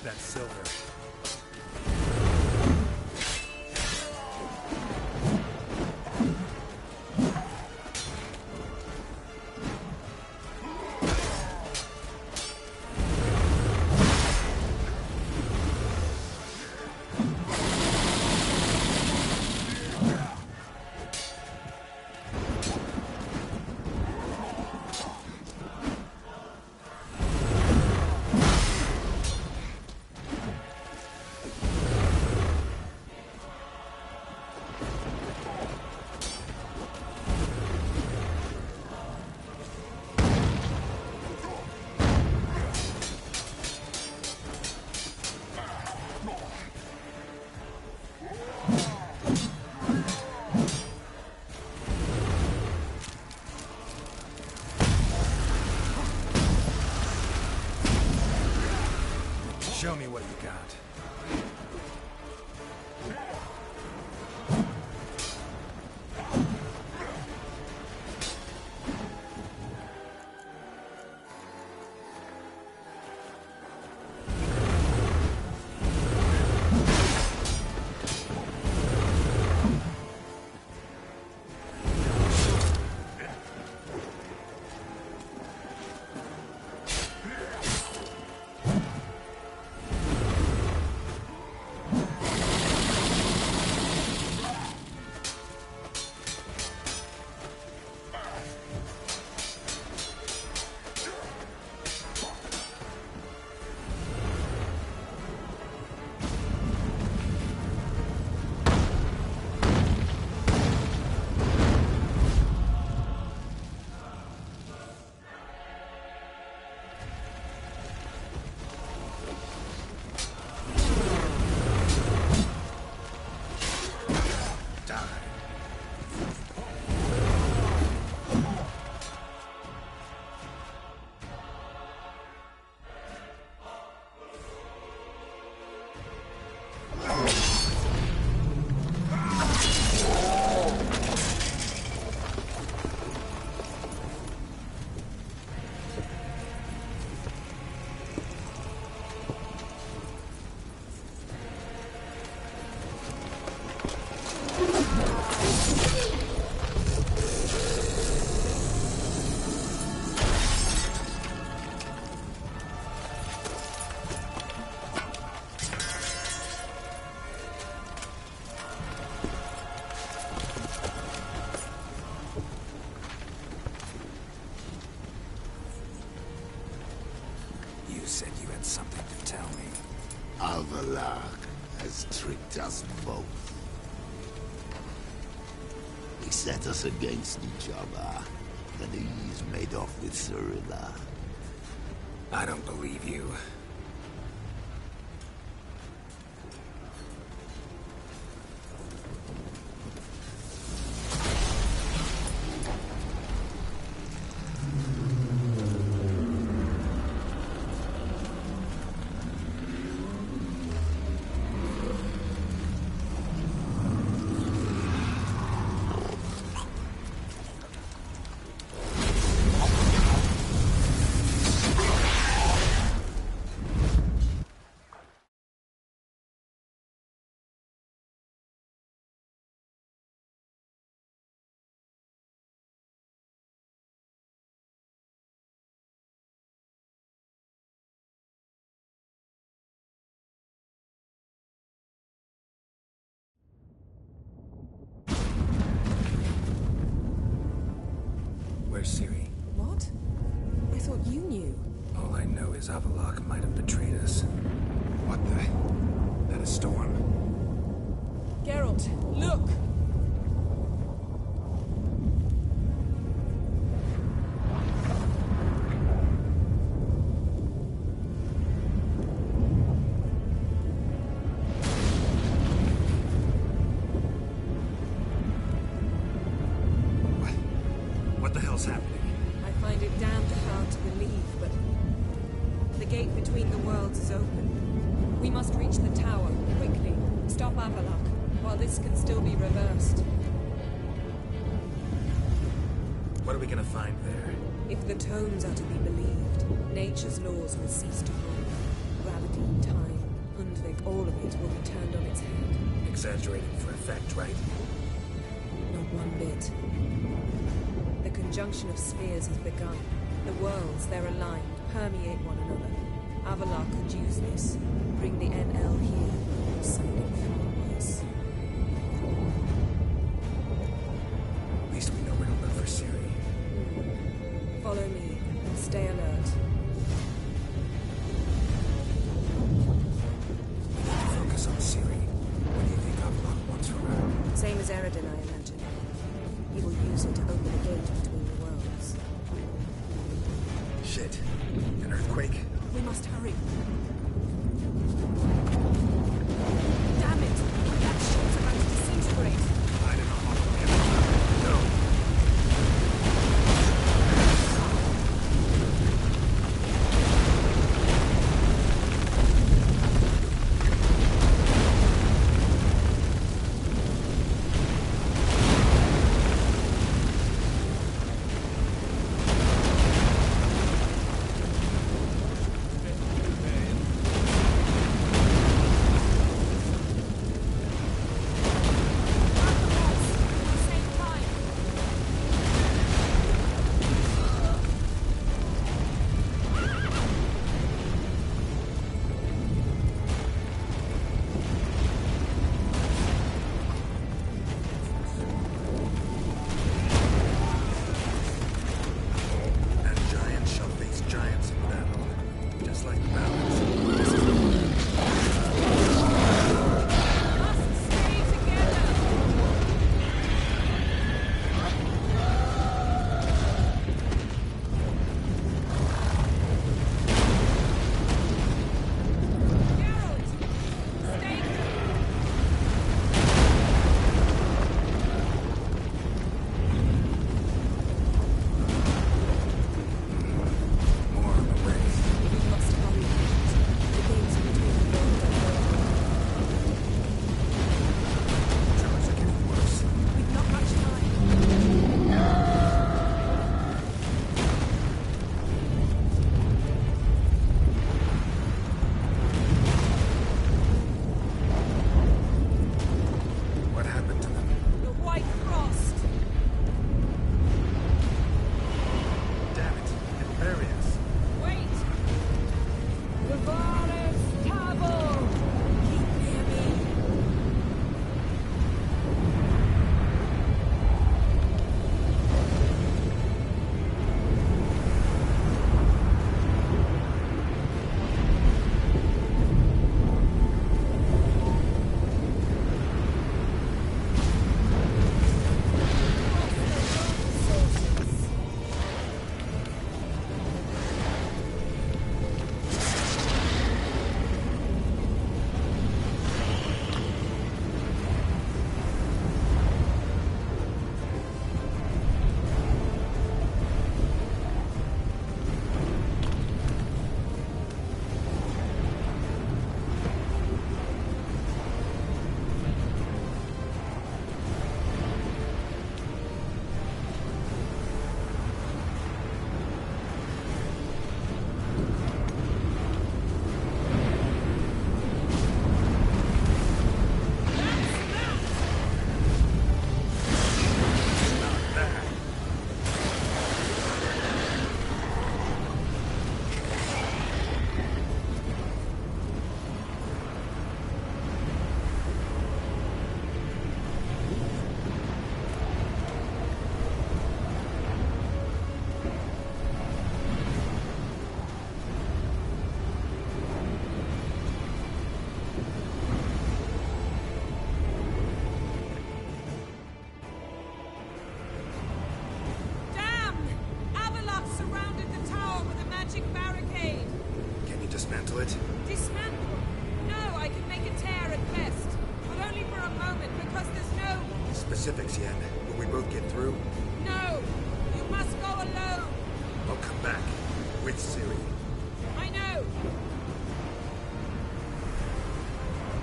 S18: That silver.
S1: tricked us both. He set us against each other, then he's made off with Cyrilla.
S4: I don't believe you. Where's Ciri?
S3: What? I thought you knew.
S4: All I know is A.V.A might have betrayed us. What the? That a storm?
S3: Geralt, look!
S4: What the hell's happening?
S3: I find it damned hard to believe, but the gate between the worlds is open. We must reach the tower, quickly. Stop A.V.A, while this can still be reversed.
S4: What are we gonna find there?
S3: If the tomes are to be believed, nature's laws will cease to hold. Gravity, time, Hundvik, all of it will be turned on its head.
S4: Exaggerating for effect, right?
S3: Not one bit. The conjunction of spheres has begun. The worlds, they're aligned, permeate one another. A.V.A could use this. Bring the NL here, or something far worse.
S4: At least we know where to look for Ciri.
S3: Follow me, and stay alert.
S4: We need to focus on Ciri. What do you think A.V.A wants from her?
S3: Same as Eredin, I imagine. He will use it to open a gate between the worlds.
S4: Shit. An earthquake?
S3: We must hurry. Damn it! That ship's about to disintegrate.
S4: I don't know how to handle. No.
S20: specifics, Yen. Will we both get through?
S8: No! You must go alone!
S20: I'll come back. With Ciri.
S8: I know!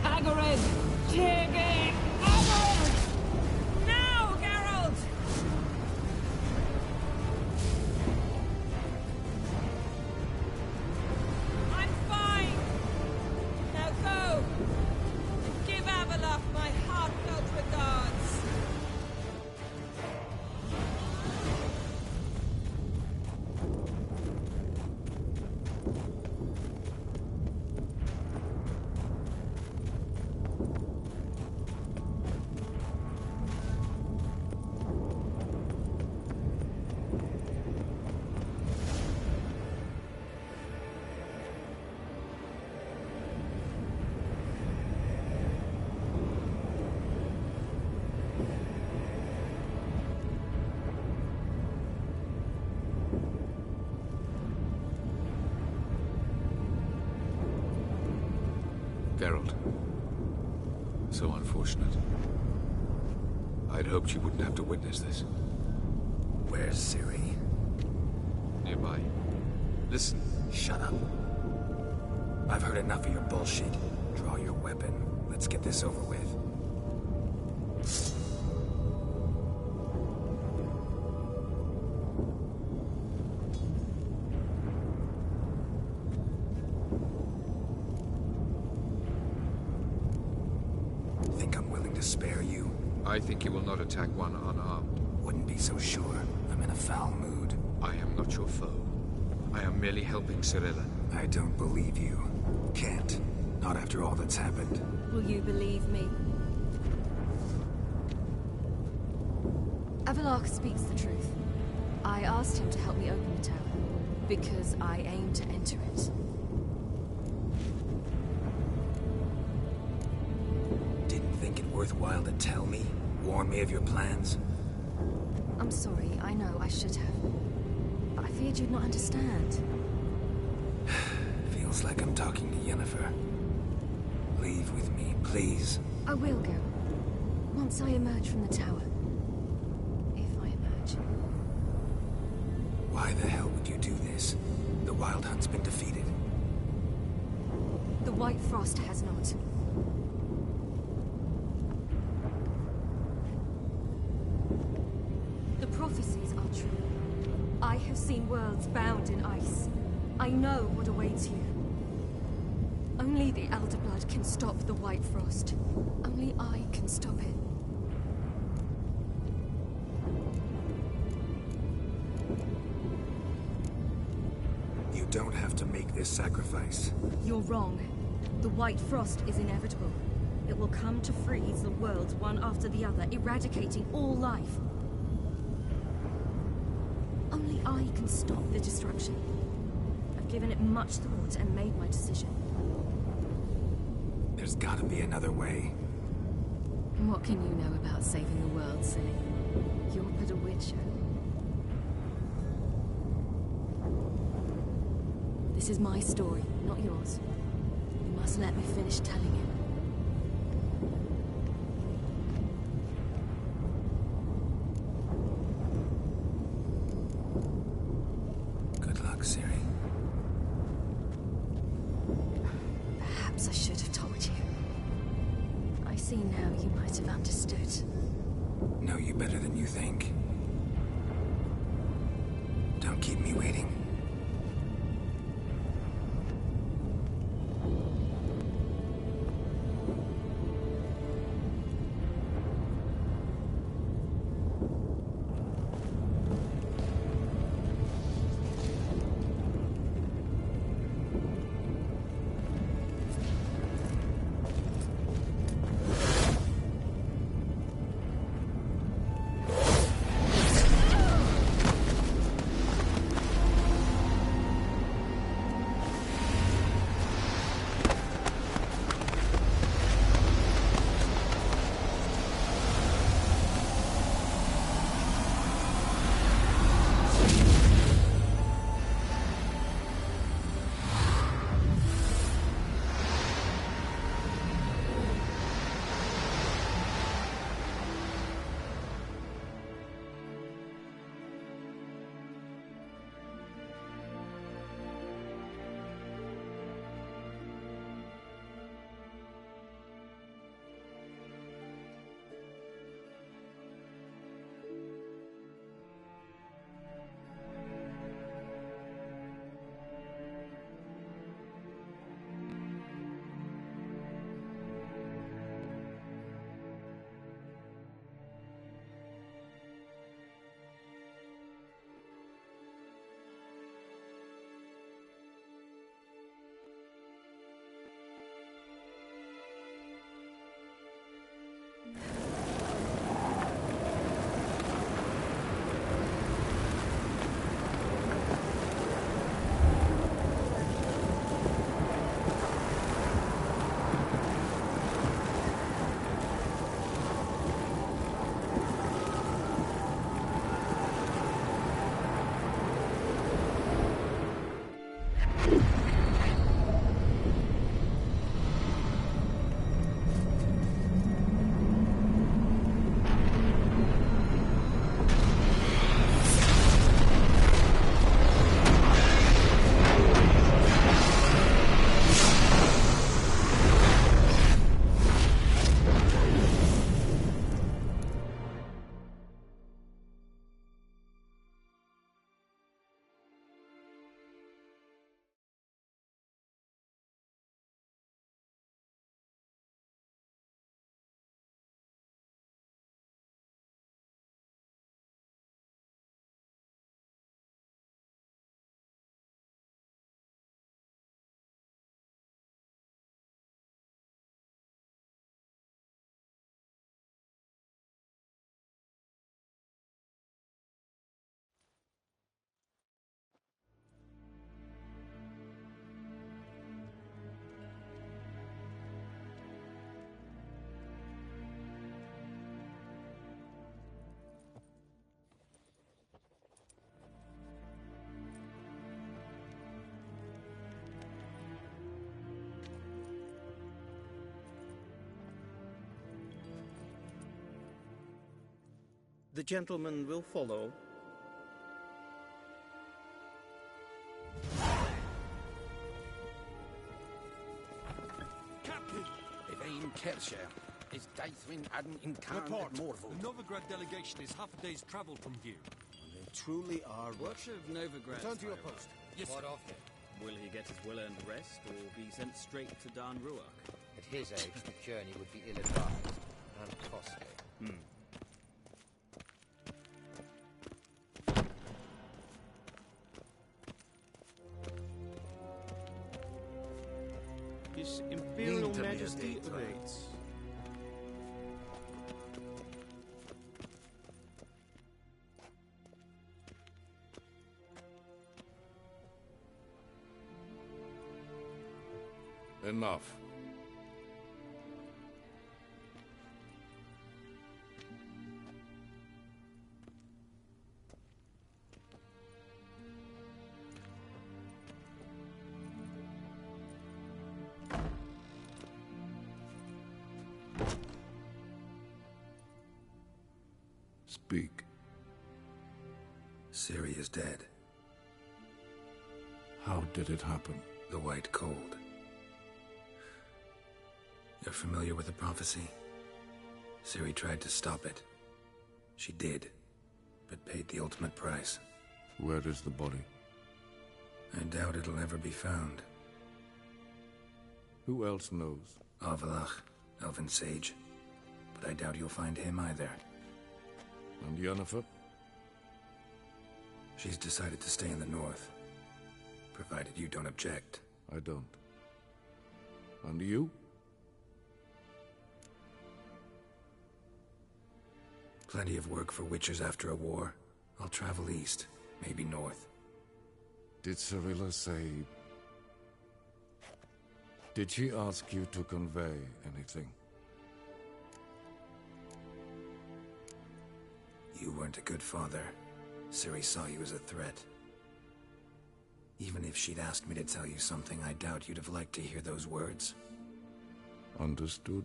S8: Hagrid! Tiggy! Hagrid! Now, Geralt! I'm fine! Now go! And give Avalok my heartfelt regards!
S7: Geralt. So unfortunate. I'd hoped you wouldn't have to witness this.
S20: Where's Ciri?
S7: Nearby. Listen.
S20: Shut up. I've heard enough of your bullshit. Draw your weapon. Let's get this over with. Think I'm willing to spare you?
S7: I think you will not attack one unarmed.
S20: Wouldn't be so sure. I'm in a foul mood.
S7: I am not your foe. I am merely helping Cirilla.
S20: I don't believe you. Can't. Not after all that's happened.
S15: Will you believe me? Avalok speaks the truth. I asked him to help me open the tower, because I aim to enter it.
S20: Didn't think it worthwhile to tell me? Warn me of your plans?
S15: I'm sorry, I know I should have. But I feared you'd not understand.
S20: Feels like I'm talking to Yennefer. Leave with me, please.
S15: I will go. Once I emerge from the tower. If I emerge.
S20: Why the hell would you do this? The Wild Hunt's been defeated.
S15: The White Frost has not. The prophecies are true. I have seen worlds bound in ice. I know what awaits you. Only the Elder Blood can stop the White Frost. Only I can stop it.
S20: You don't have to make this sacrifice.
S15: You're wrong. The White Frost is inevitable. It will come to freeze the worlds one after the other, eradicating all life. Only I can stop the destruction. I've given it much thought and made my decision.
S20: There's gotta be another way.
S15: What can you know about saving the world, silly? You're but a witcher. This is my story, not yours. You must let me finish telling it.
S20: Good luck, Ciri.
S15: Perhaps I should have told you. I see now you might have understood.
S20: Know you better than you think. Don't keep me waiting.
S10: The gentleman will follow.
S11: Captain!
S14: A.V.A. Kershire. Is Daithrin hadn't encountered Morval.
S11: The Novigrad delegation is half a day's travel from here.
S21: They truly are
S10: What
S21: Russian.
S10: of Novigrad?
S21: Return to your post.
S11: Yes,
S10: What
S11: sir.
S10: of him? Will he get his well-earned rest, or be sent straight to Dan Ruach?
S22: At his age, the journey would be ill-advised and costly.
S10: His Imperial
S21: Need to be a
S10: Majesty
S21: date,
S10: awaits.
S23: Enough. Speak.
S4: Ciri is dead.
S23: How did it happen?
S4: The White Cold. You're familiar with the prophecy? Ciri tried to stop it. She did, but paid the ultimate price.
S23: Where is the body?
S4: I doubt it'll ever be found.
S23: Who else knows?
S4: A.V.A, Elven Sage. But I doubt you'll find him either.
S23: And Yennefer?
S4: She's decided to stay in the north. Provided you don't object.
S23: I don't. And you?
S4: Plenty of work for Witchers after a war. I'll travel east, maybe north.
S23: Did Cirilla say... Did she ask you to convey anything?
S4: You weren't a good father. Ciri saw you as a threat. Even if she'd asked me to tell you something, I doubt you'd have liked to hear those words.
S23: Understood.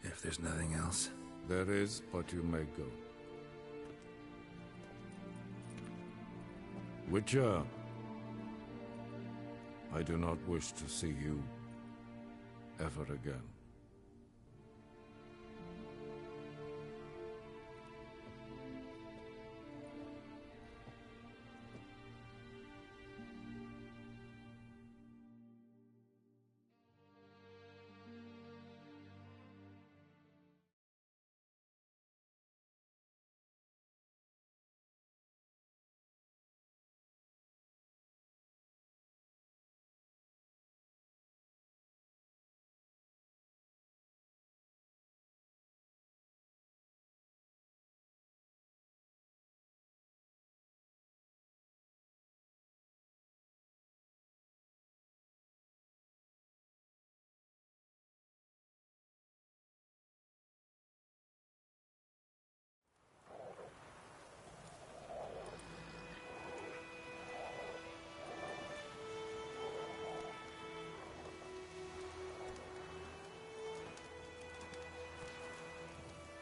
S4: If there's nothing else...
S23: There is, but you may go. Witcher, I do not wish to see you ever again.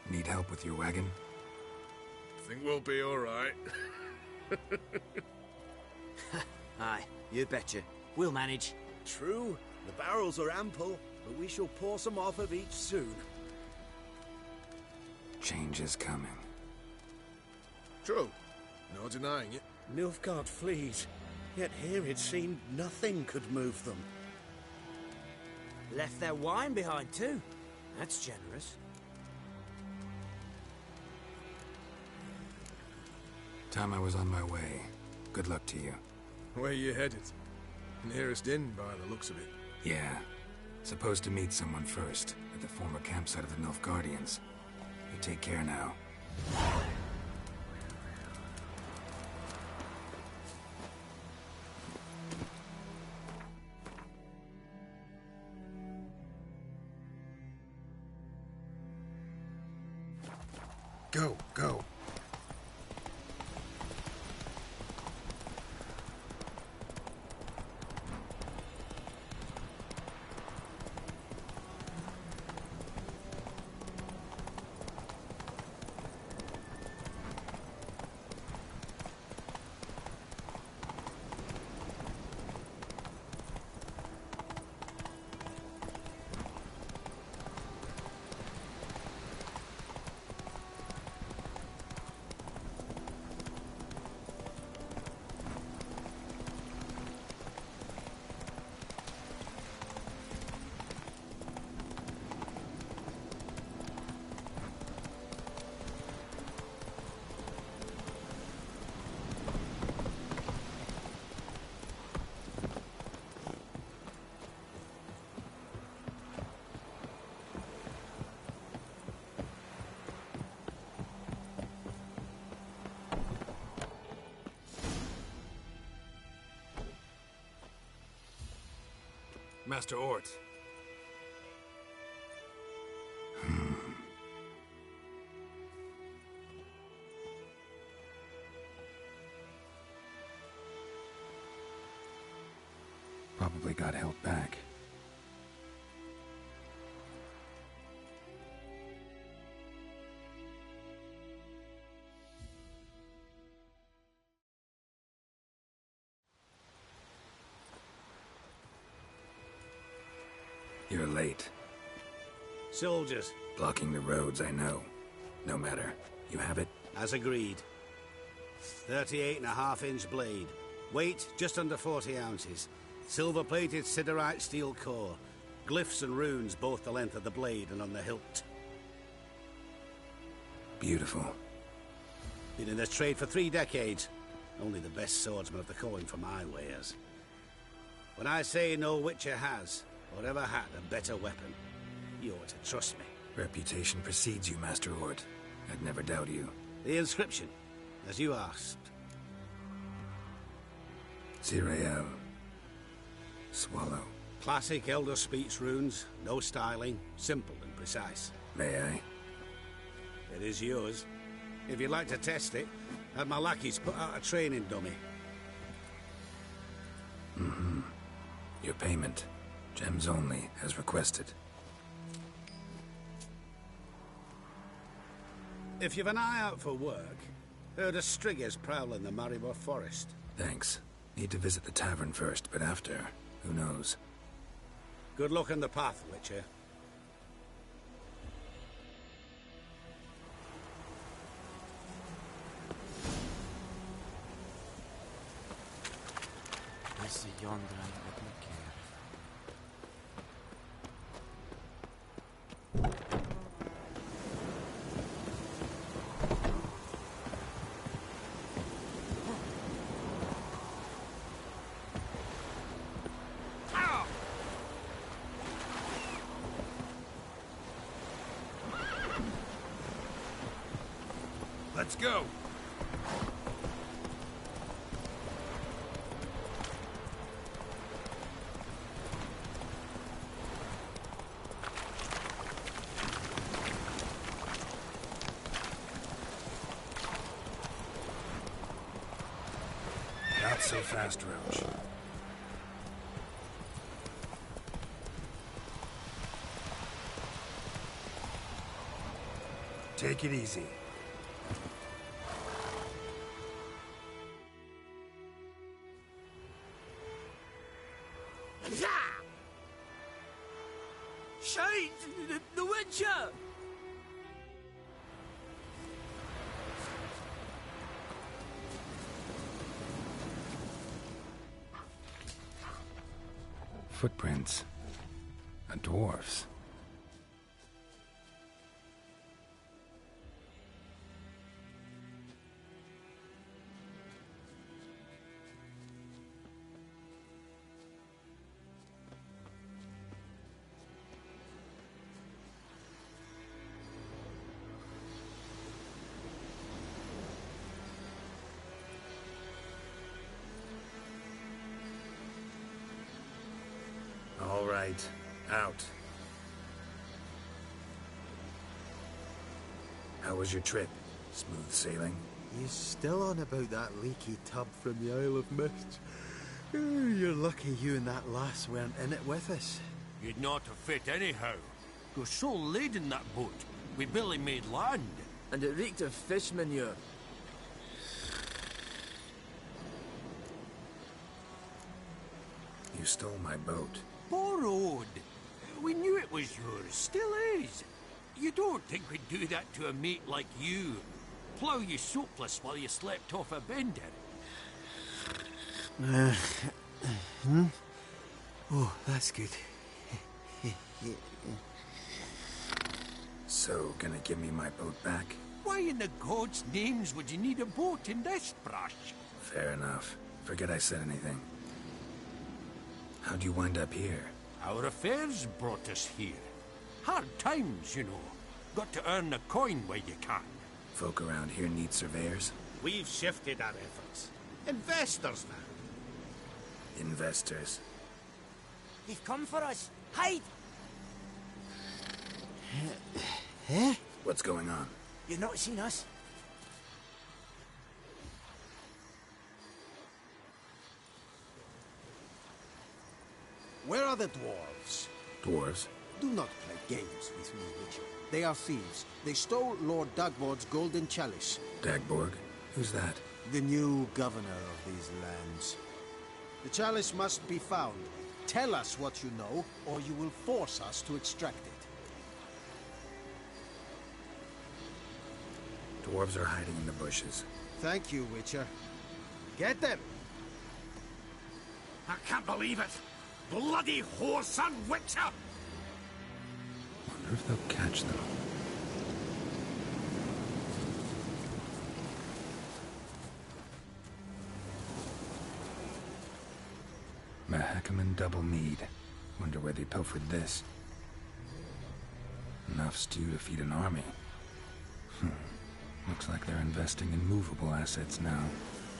S4: Need help with your wagon?
S23: Think we'll be all right.
S5: Aye, you betcha. We'll manage. True, the barrels are ample, but we shall pour some off of each soon.
S4: Change is coming.
S12: True. No denying it.
S5: Nilfgaard flees, yet here it seemed nothing could move them. Left their wine behind too. That's generous.
S4: Time I was on my way. Good luck to you.
S12: Where you headed? Nearest inn, by the looks of it.
S4: Yeah. Supposed to meet someone first, at the former campsite of the Nilfgaardians. You take care now. Go, go.
S20: Master Ort.
S4: Probably got held back. You're late.
S5: Soldiers.
S4: Blocking the roads, I know. No matter. You have it?
S5: As agreed. 38.5-inch blade. Weight, just under 40 ounces. Silver-plated siderite steel core. Glyphs and runes both the length of the blade and on the hilt.
S4: Beautiful.
S5: Been in this trade for 3 decades. Only the best swordsmen have the calling for my wares. When I say no Witcher has, or ever had, a better weapon, you ought to trust me.
S4: Reputation precedes you, Master Ort. I'd never doubt you.
S5: The inscription, as you asked.
S4: Zirael. Swallow.
S5: Classic Elder Speech runes, no styling, simple and precise.
S4: May I?
S5: It is yours. If you'd like to test it, have my lackeys put out a training dummy.
S4: Mm-hmm. Your payment. Gems only, as requested.
S5: If you've an eye out for work, heard of Striggers prowling the Maribor Forest.
S4: Thanks. Need to visit the tavern first, but after, who knows?
S5: Good luck on the path, Witcher.
S22: I see yonder and let me care.
S7: Let's go.
S4: Not so fast, Roach. Take it easy.
S12: Shite! The Witcher!
S4: Footprints. A dwarf's. All right, out. How was your trip? Smooth sailing?
S9: You still on about that leaky tub from the Isle of Mist? You're lucky you and that lass weren't in it with us.
S11: You'd not have fit anyhow. You're so laden that boat, we barely made land.
S12: And it reeked of fish manure.
S4: You stole my boat.
S11: Borrowed. We knew it was yours, still is. You don't think we'd do that to a mate like you? Plough you soapless while you slept off a bender?
S9: Oh, that's good.
S4: So, gonna give me my boat back?
S11: Why in the gods' names would you need a boat in this brush?
S4: Fair enough. Forget I said anything. How'd you wind up here?
S11: Our affairs brought us here. Hard times, you know. Got to earn the coin where you can.
S4: Folk around here need surveyors?
S5: We've shifted our efforts. Investors now.
S4: Investors.
S16: They've come for us. Hide!
S9: Eh?
S20: What's going on?
S16: You've not seen us?
S21: Where are the dwarves?
S20: Dwarves?
S21: Do not play games with me, Witcher. They are thieves. They stole Lord Dagborg's golden chalice.
S20: Dagborg? Who's that?
S21: The new governor of these lands. The chalice must be found. Tell us what you know, or you will force us to extract it.
S20: Dwarves are hiding in the bushes.
S21: Thank you, Witcher. Get them!
S11: I can't believe it! Bloody whoreson Witcher!
S4: Wonder if they'll catch them. Mahakaman double mead. Wonder where they pilfered this. Enough stew to feed an army. Looks like they're investing in movable assets now.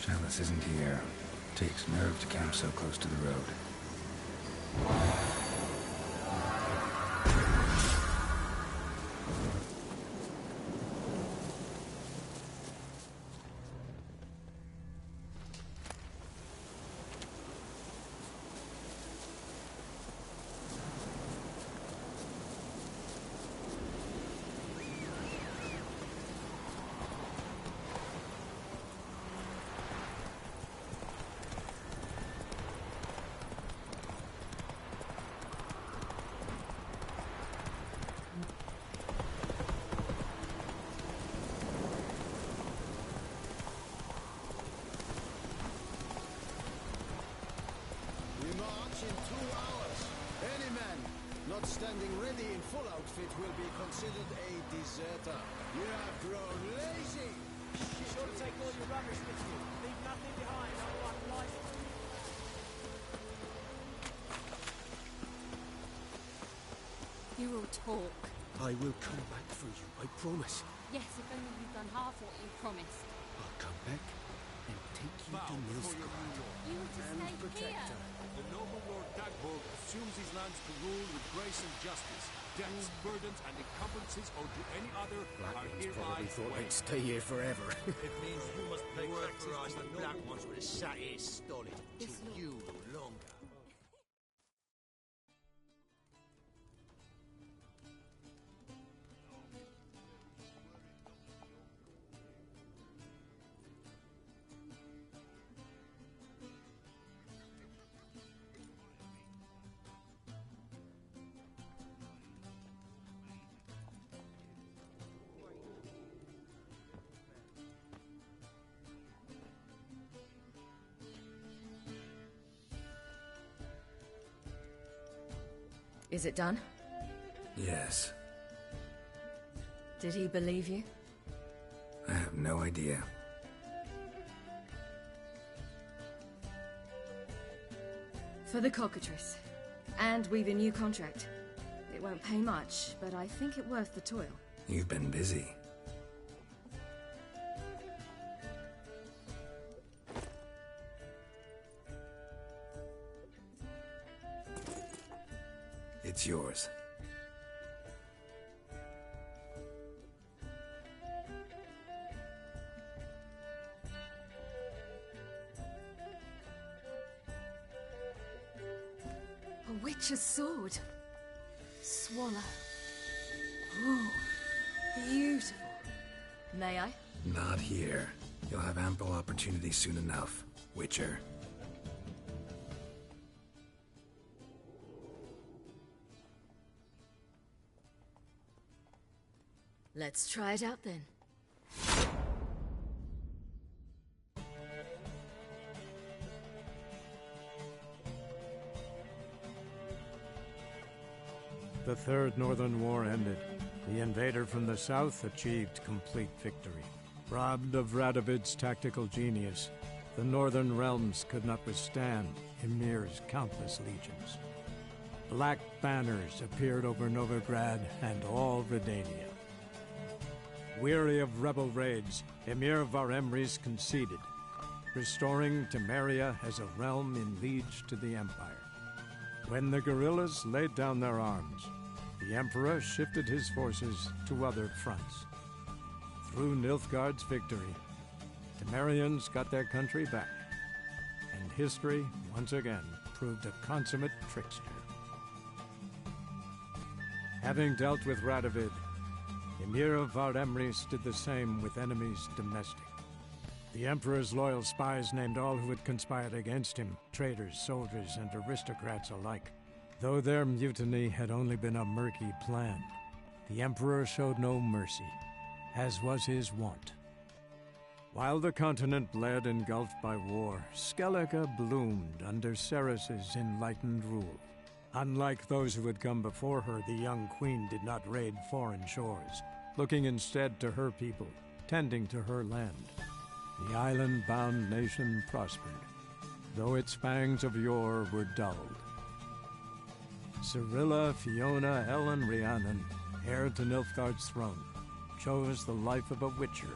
S4: Chalice isn't here. Takes nerve to camp so close to the road.
S21: Standing ready in full outfit will be considered a deserter. You have grown lazy.
S16: Be sure to take all your rubbish with you. Leave nothing behind, otherwise life.
S6: Hero talk.
S21: I will come back for you, I promise.
S6: Yes, if only you've done half what you promised.
S21: I'll come back and take you to Nilfgaard.
S6: You were to stay here.
S18: The noble Lord Dagborg assumes his lands to rule with grace and justice. Debts, burdens, and encumbrances owed to any other are hereby
S21: Probably thought
S18: waived.
S21: I'd stay here forever.
S11: It means you must pay taxes as the black ones would have sat here stolid till you no longer.
S15: Is it done?
S4: Yes.
S15: Did he believe you?
S4: I have no idea.
S15: For the cockatrice. And we've a new contract. It won't pay much, but I think it worth the toil.
S4: You've been busy. It's yours.
S15: A witch's sword. Swallow. Ooh, beautiful. May I?
S4: Not here. You'll have ample opportunity soon enough, Witcher.
S15: Let's try it out then.
S17: The Third Northern War ended. The invader from the south achieved complete victory. Robbed of Radovid's tactical genius, the Northern realms could not withstand Ymir's countless legions. Black banners appeared over Novigrad and all Redania. Weary of rebel raids, Emir Varemris conceded, restoring Temeria as a realm in liege to the Empire. When the guerrillas laid down their arms, the Emperor shifted his forces to other fronts. Through Nilfgaard's victory, Temerians got their country back, and history, once again, proved a consummate trickster. Having dealt with Radovid, Emir of Var Emreis did the same with enemies domestic. The Emperor's loyal spies named all who had conspired against him, traitors, soldiers, and aristocrats alike. Though their mutiny had only been a murky plan, the Emperor showed no mercy, as was his wont. While the continent bled engulfed by war, Skellige bloomed under Ceres's enlightened rule. Unlike those who had come before her, the young queen did not raid foreign shores, looking instead to her people, tending to her land. The island-bound nation prospered, though its fangs of yore were dulled. Cirilla, Fiona, Ellen, Rhiannon, heir to Nilfgaard's throne, chose the life of a witcher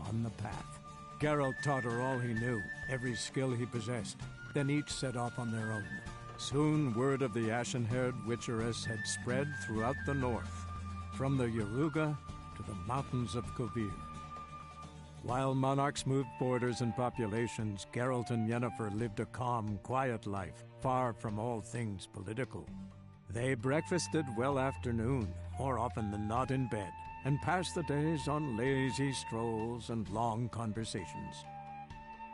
S17: on the path. Geralt taught her all he knew, every skill he possessed, then each set off on their own. Soon word of the ashen-haired witcheress had spread throughout the north, from the Yaruga to the mountains of Kovir. While monarchs moved borders and populations, Geralt and Yennefer lived a calm, quiet life, far from all things political. They breakfasted well after noon, more often than not in bed, and passed the days on lazy strolls and long conversations.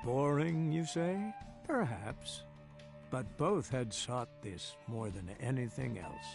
S17: Boring, you say? Perhaps. But both had sought this more than anything else.